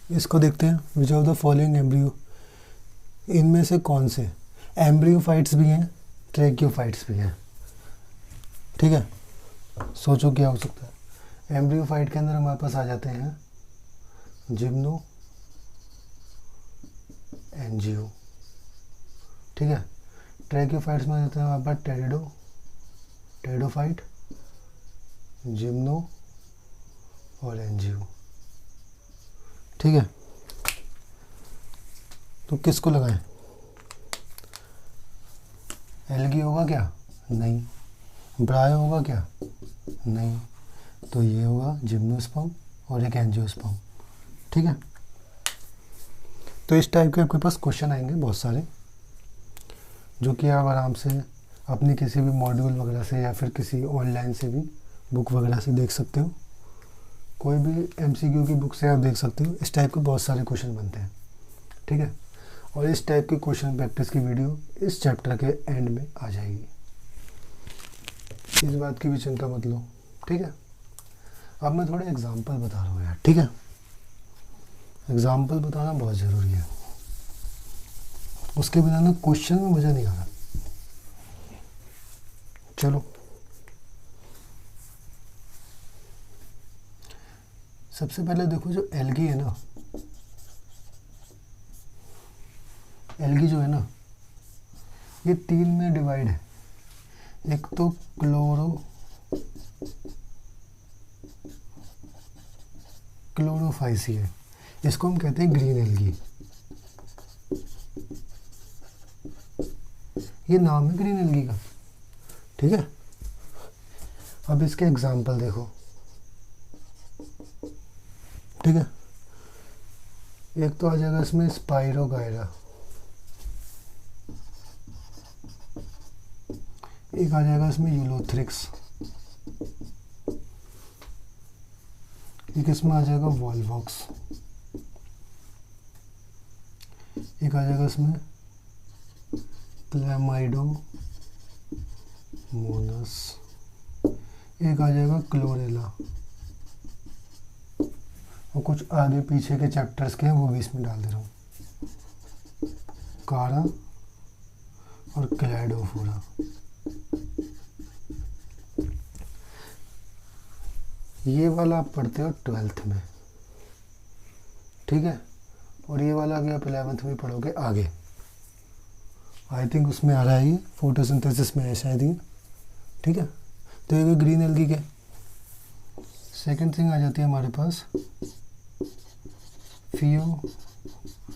इसको देखते हैं, which of the following embryo, इनमें से कौन से एम्ब्रियोफाइट्स भी हैं, ट्रैक्योफाइट्स भी हैं। ठीक है, सोचो क्या हो सकता है। एम्ब्रियोफाइट के अंदर हमारे पास आ जाते हैं जिम्नो, एंजियो। ठीक है, ट्रैक्योफाइट्स में आ जाते हैं हमारे पास टेरिडो, टेरिडोफाइट, जिम्नो और एंजियो। ठीक है, तो किसको लगाएं, एल्गी होगा क्या, नहीं। ब्रायो होगा क्या, नहीं। तो ये होगा जिम्नोस्पर्म और एक एंजियोस्पर्म। ठीक है, तो इस टाइप के आपके पास क्वेश्चन आएंगे बहुत सारे, जो कि आप आराम से अपने किसी भी मॉड्यूल वगैरह से या फिर किसी ऑनलाइन से भी बुक वगैरह से देख सकते हो। कोई भी एमसीक्यू की बुक से आप देख सकते हो। इस टाइप के बहुत सारे क्वेश्चन बनते हैं। ठीक है, और इस टाइप के क्वेश्चन प्रैक्टिस की वीडियो इस चैप्टर के एंड में आ जाएगी, इस बात की भी चिंता मत लो। ठीक है, अब मैं थोड़े एग्जाम्पल बता रहा हूँ यार। ठीक है, एग्जाम्पल बताना बहुत ज़रूरी है, उसके बिना ना क्वेश्चन में मज़ा नहीं आ रहा। चलो, सबसे पहले देखो, जो एल्गी है ना, एल्गी जो है ना, ये 3 में डिवाइड है। एक तो क्लोरोफाइसी है, इसको हम कहते हैं ग्रीन एल्गी। ये नाम है ग्रीन एल्गी का। ठीक है, अब इसके एग्जाम्पल देखो। ठीक है, एक तो आ जाएगा इसमें स्पाइरोगायरा, एक आ जाएगा इसमें यूलोथ्रिक्स, एक इसमें आ जाएगा वॉल्वॉक्स, एक आ जाएगा इसमें क्लैमाइडोमोनस, एक आ जाएगा क्लोरेला, और कुछ आगे पीछे के चैप्टर्स के हैं वो भी इसमें डाल दे रहा हूँ, कारा और क्लैडोफोरा। ये वाला आप पढ़ते हो 12th में, ठीक है, और ये वाला अभी आप 11th में पढ़ोगे आगे। आई थिंक उसमें आ रहा है ये फोटोसिंथेसिस में है शायद ये, ठीक है। तो ये ग्रीन एल्गी के। सेकंड थिंग आ जाती है हमारे पास फियोफाइसियाई।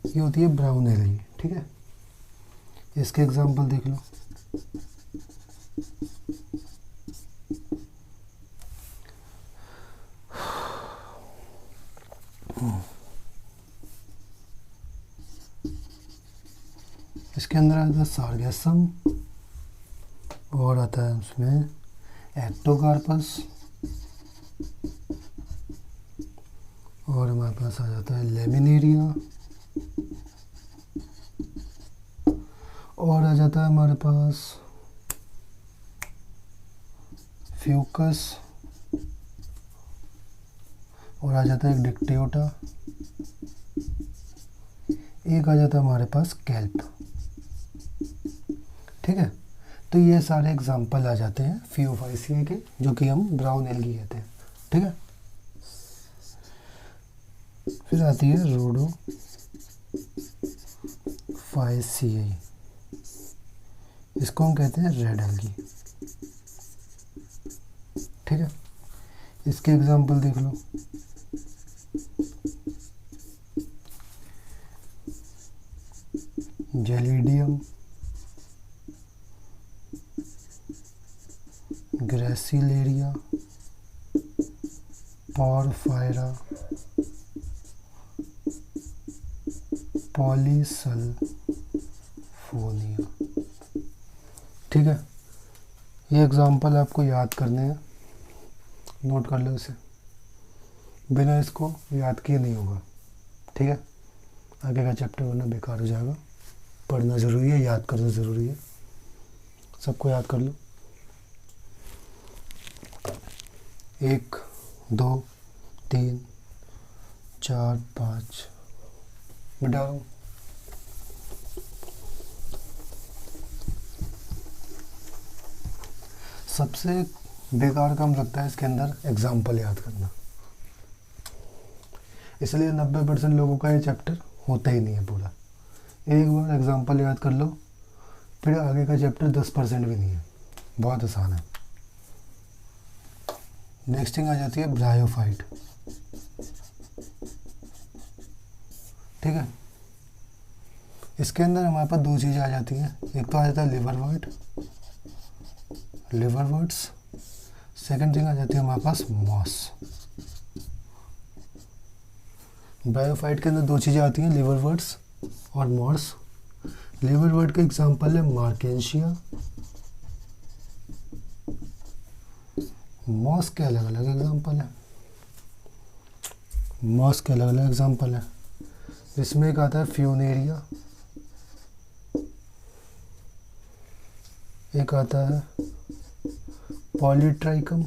ये होती है ब्राउन एल्गी, ठीक है। इसके एग्जांपल देख लो। इसके अंदर आता है सार्गेसम, और आता है उसमें एक्टोकार्पस, और हमारे पास आ जाता है लेमिनेरिया, और आ जाता है हमारे पास फ्यूकस, और आ जाता है एक डिक्टियोटा, एक आ जाता है हमारे पास कैल्प, ठीक है। तो ये सारे एग्जाम्पल आ जाते हैं फियोफाइसियाई के, जो कि हम ब्राउन एल्गी कहते हैं, ठीक है। फिर आती है रोडोफाइसियाई, इसको हम कहते हैं रेड एल्गी, ठीक है। इसके एग्जाम्पल देख लो। जेलिडियम, ग्रेसिलेरिया, पोरफायरा, पॉलीसल्फोनिया, ठीक है। ये एग्जाम्पल आपको याद करने हैं, नोट कर लो इसे, बिना इसको याद किए नहीं होगा, ठीक है। आगे का चैप्टर वरना बेकार हो जाएगा। पढ़ना ज़रूरी है, याद करना ज़रूरी है, सबको याद कर लो। 1 2 3 4 5 मिटा रहा हूँ। सबसे बेकार काम लगता है इसके अंदर एग्जाम्पल याद करना, इसलिए 90% लोगों का ये चैप्टर होता ही नहीं है पूरा। एक बार एग्जाम्पल याद कर लो, फिर आगे का चैप्टर 10% भी नहीं है, बहुत आसान है। नेक्स्ट थिंग आ जाती है ब्रायोफाइट, ठीक है। इसके अंदर हमारे पास 2 चीज़ें आ जाती हैं, एक तो आ जाता है लिवरवर्ट्स, सेकंड थिंग आ जाती है हमारे पास मॉस। ब्रायोफाइट के अंदर 2 चीज़ें आती हैं, लिवरवर्ट्स और मॉस। लिवरवर्ट के एग्जाम्पल है मार्केंशिया, मॉस के अलग अलग एग्जाम्पल है। मॉस के अलग अलग एग्जाम्पल है, इसमें एक आता है फ्यूनेरिया, एक आता है पॉलीट्राइकम,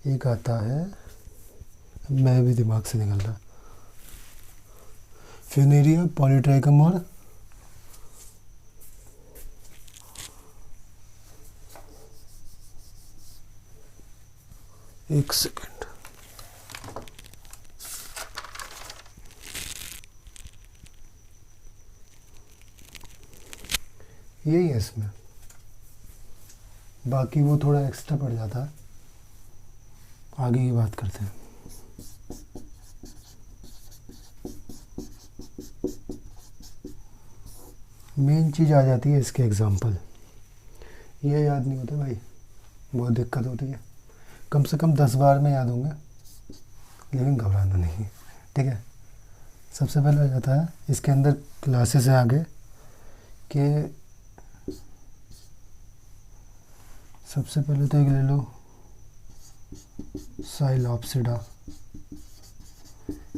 एक आता है, मैं भी दिमाग से निकल रहा, फ्यूनेरिया, पॉलीट्राइकम और एक सेकेंड, यही है इसमें, बाकी वो थोड़ा एक्स्ट्रा पड़ जाता है, आगे की बात करते हैं। मेन चीज़ आ जाती है इसके एग्जाम्पल, ये याद नहीं होता भाई, बहुत दिक्कत होती है। कम से कम 10 बार में याद होंगे, लेकिन घबराना नहीं, ठीक है। सबसे पहले आ जाता है इसके अंदर क्लासेस है आगे कि सबसे पहले तो एक ले लो साइलोप्सिडा,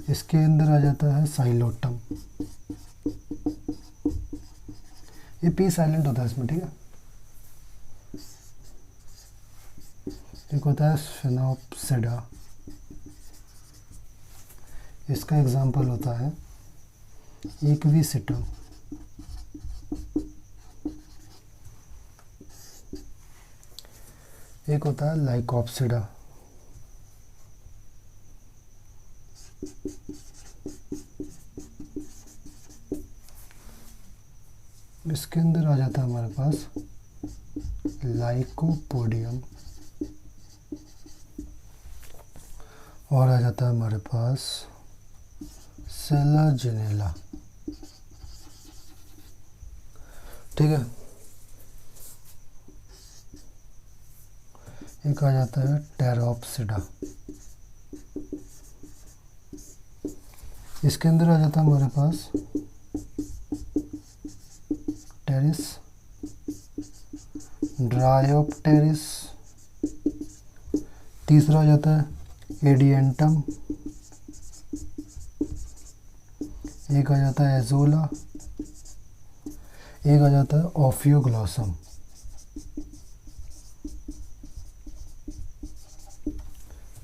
इसके अंदर आ जाता है साइलोटम, ये पी साइलेंट होता है इसमें, ठीक है। एक होता है स्फेनोप्सिडा, इसका एग्जाम्पल होता है इक्विसिटम। एक होता है लाइकोप्सिडा, इसके अंदर आ जाता है हमारे पास लाइकोपोडियम, और आ जाता है हमारे पास सेलाजिनेला, ठीक है। एक आ जाता है टेरोप्सिडा, इसके अंदर आ जाता है हमारे पास टेरिस, ड्रायोप्टेरिस। तीसरा आ जाता है एडियंटम, एक आ जाता है एजोला, एक आ जाता है ऑफियोग्लॉसम,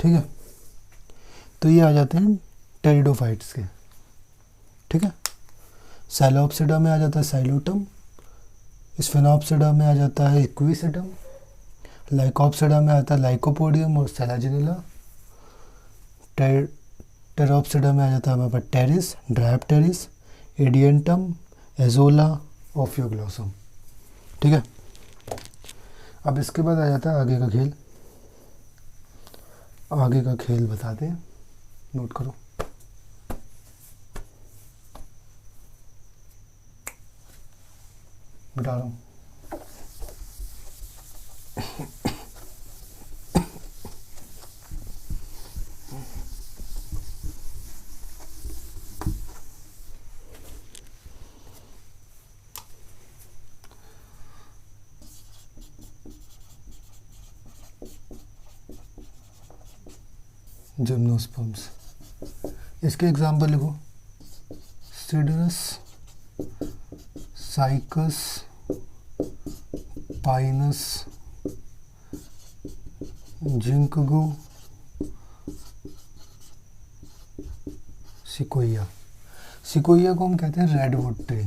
ठीक है। तो ये आ जाते हैं टेरिडोफाइट्स के, ठीक है। सैलोप्सिडा में आ जाता है साइलोटम, स्फेनोप्सिडा में आ जाता है इक्विसिटम, लाइकोप्सिडा में आता है लाइकोपोडियम और सेलाजिनेला, टेरोप्सिडा में आ जाता है हमारे पास टेरिस, ड्रायोप्टेरिस, एडियंटम, एजोला, ऑफियोग्लॉसम, ठीक है। अब इसके बाद आ जाता है आगे का खेल। आगे का खेल बताते हैं, नोट करो। बता रहा हूँ। जिम्नोस्पर्म्स, इसके एग्जाम्पल लिखो। Cedrus, Cycas, Pinus, Ginkgo, Sequoia. Sequoia को हम कहते हैं रेडवुड ट्री।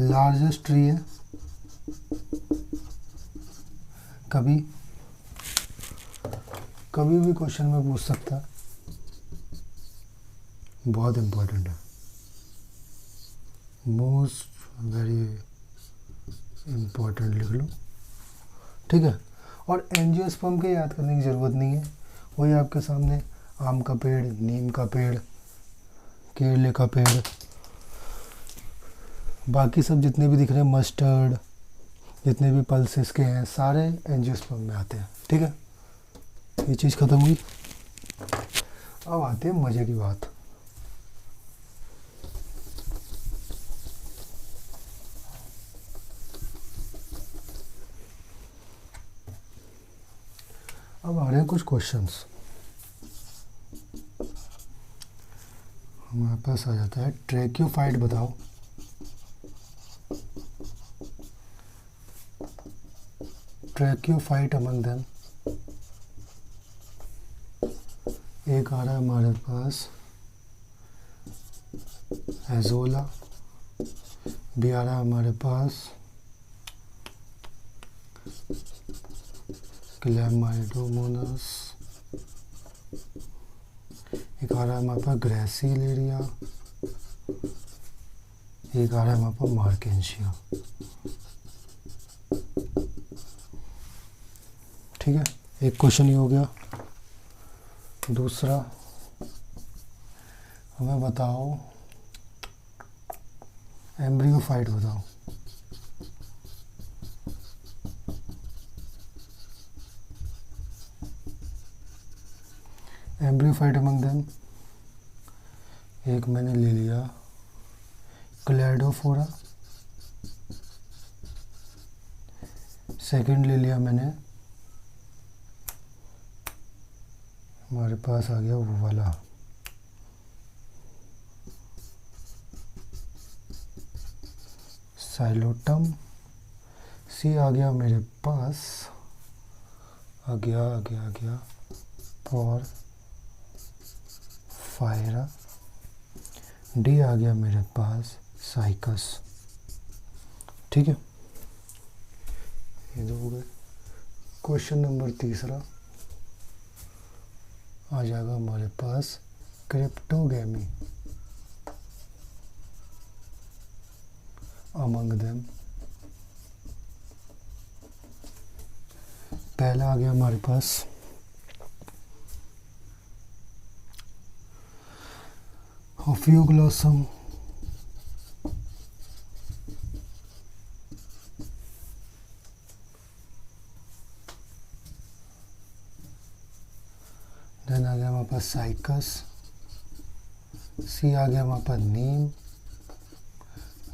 लार्जेस्ट ट्री है। कभी भी क्वेश्चन में पूछ सकता है, बहुत इम्पोर्टेंट है, मोस्ट वेरी इम्पोर्टेंट लिख लो, ठीक है। और एंजियोस्पर्म के याद करने की ज़रूरत नहीं है, वही आपके सामने आम का पेड़, नीम का पेड़, केले का पेड़, बाकी सब जितने भी दिख रहे हैं, मस्टर्ड, जितने भी पल्सेस के हैं, सारे एंजियोस्पर्म में आते हैं, ठीक है। ये चीज़ ख़त्म हुई। अब आते हैं मज़े की बात। अब आ रहे हैं कुछ क्वेश्चंस। हमारे पास आ जाता है ट्रैकियोफाइट बताओ। ट्रैकियोफाइट अमंग देम, एक आ रहा है हमारे पास एजोला, भी आ रहा है हमारे पास क्लैमाइडोमोनास, एक आ रहा है हमारे पास ग्रेसिलेरिया, एक आ रहा है हमारे पास मार्केंशिया, ठीक है। एक क्वेश्चन ही हो गया। दूसरा, हमें बताओ एम्ब्रियोफाइट बताओ। एम्ब्रियोफाइट अमंग देम, एक मैंने ले लिया क्लैडोफोरा, सेकंड ले लिया मैंने, हमारे पास आ गया वो वाला साइलोटम। सी आ गया मेरे पास, आ गया पोरफायरा। डी आ गया मेरे पास साइकस। ठीक है, ये दो हो गए। क्वेश्चन नंबर तीसरा आ जाएगा हमारे पास क्रिप्टोगेमी अमंग देम। पहला आ गया हमारे पास ओफियोग्लोसम, देन आ गया हमारे पास साइकस। सी आ गया हमारे पास नीम।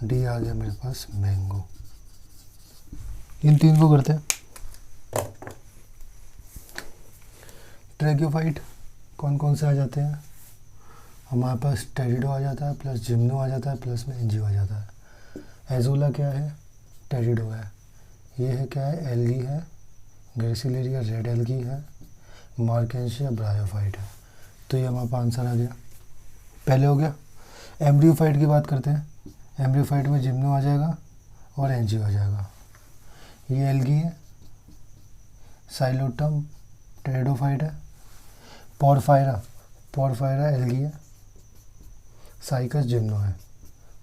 डी आ गया मेरे पास मैंगो। इन तीन को करते हैं। ट्रैक्योफाइट कौन कौन से आ जाते हैं? हमारे पास टेरिडो आ जाता है, प्लस जिम्नो आ जाता है, प्लस में एनजीओ आ जाता है। एजोला क्या है? टेरिडो है। ये है क्या है? एल्गी है। ग्रेसिलेरिया रेड एल्गी है। मार्केंशिया ब्रायोफाइट है। तो ये हमारा आंसर आ गया। पहले हो गया। एम्ब्रियोफाइट की बात करते हैं। एम्ब्रियोफाइट में जिम्नो आ जाएगा और एनजीओ आ जाएगा। ये एल्गी है। साइलोटम टेरिडोफाइट है। पोरफायरा एल्गी है। साइकस जिम्नो है।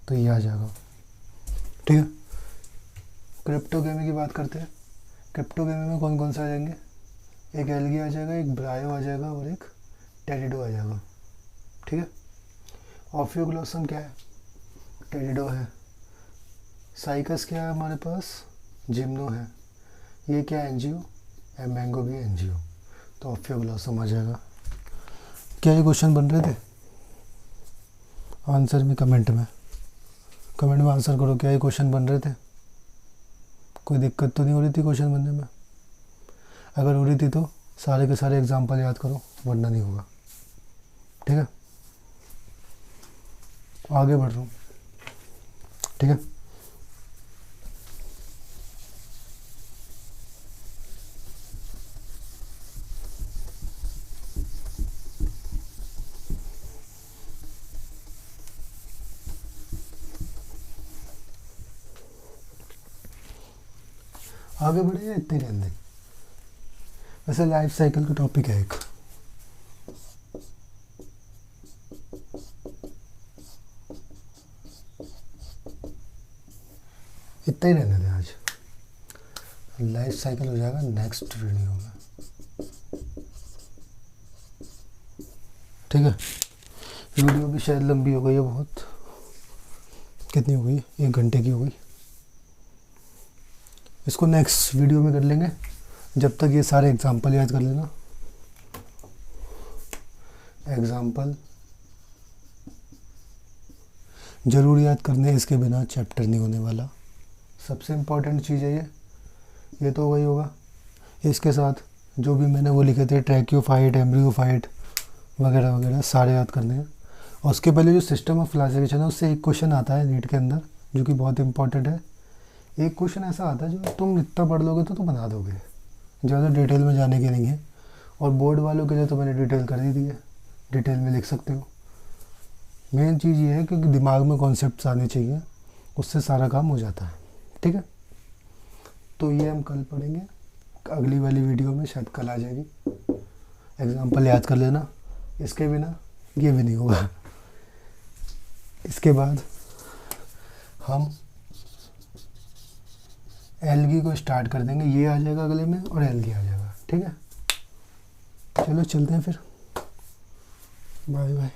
तो ये आ जाएगा। ठीक है, क्रिप्टोगेमी की बात करते हैं। क्रिप्टोगेमी में कौन कौन से आ जाएंगे? एक एल्गी आ जाएगा, एक ब्रायो आ जाएगा और एक टेरिडो आ जाएगा। ठीक है, ओफियोग्लोसम क्या है? टेरिडो है। साइकस क्या है हमारे पास? जिम्नो है। ये क्या है? एनजीओ। मैंगो भी एनजीओ। तो ओफियोग्लोसम आ जाएगा। क्या ये क्वेश्चन बन रहे थे? आंसर भी कमेंट में आंसर करो। क्या ये क्वेश्चन बन रहे थे? कोई दिक्कत तो नहीं हो रही थी क्वेश्चन बनने में? अगर हो रही थी तो सारे के सारे एग्जाम्पल याद करो, वरना नहीं होगा। ठीक है, आगे बढ़ रहा हूँ। ठीक है, आगे बढ़े या इतने रहने दें? वैसे लाइफ साइकिल का टॉपिक है एक। इतना ही रहने दें आज। लाइफ साइकिल हो जाएगा नेक्स्ट वीडियो में। ठीक है, वीडियो भी शायद लंबी हो गई है बहुत। कितनी हो गई? 1 घंटे की हो गई। इसको नेक्स्ट वीडियो में कर लेंगे। जब तक ये सारे एग्जाम्पल याद कर लेना। एग्जाम्पल ज़रूर याद करने, इसके बिना चैप्टर नहीं होने वाला। सबसे इम्पोर्टेंट चीज़ है ये तो वही होगा। इसके साथ जो भी मैंने वो लिखे थे, ट्रैक्योफाइट, एम्ब्रियोफाइट वगैरह वगैरह, सारे याद करने हैं। और उसके पहले जो सिस्टम ऑफ क्लासिफिकेशन है, उससे एक क्वेश्चन आता है नीट के अंदर, जो कि बहुत इंपॉर्टेंट है। एक क्वेश्चन ऐसा आता है जो तुम इतना पढ़ लोगे तो तुम बना दोगे, ज़्यादा डिटेल में जाने के नहीं है। और बोर्ड वालों के लिए तो मैंने डिटेल कर ही दी है, डिटेल में लिख सकते हो। मेन चीज़ ये है कि दिमाग में कॉन्सेप्ट्स आने चाहिए, उससे सारा काम हो जाता है। ठीक है, तो ये हम कल पढ़ेंगे। अगली वाली वीडियो में शायद कल आ जाएगी। एग्जाम्पल याद कर लेना, इसके बिना ये भी नहीं होगा। इसके बाद हम एल्गी को स्टार्ट कर देंगे। ये आ जाएगा अगले में और एल्गी आ जाएगा। ठीक है, चलो चलते हैं फिर। Bye bye.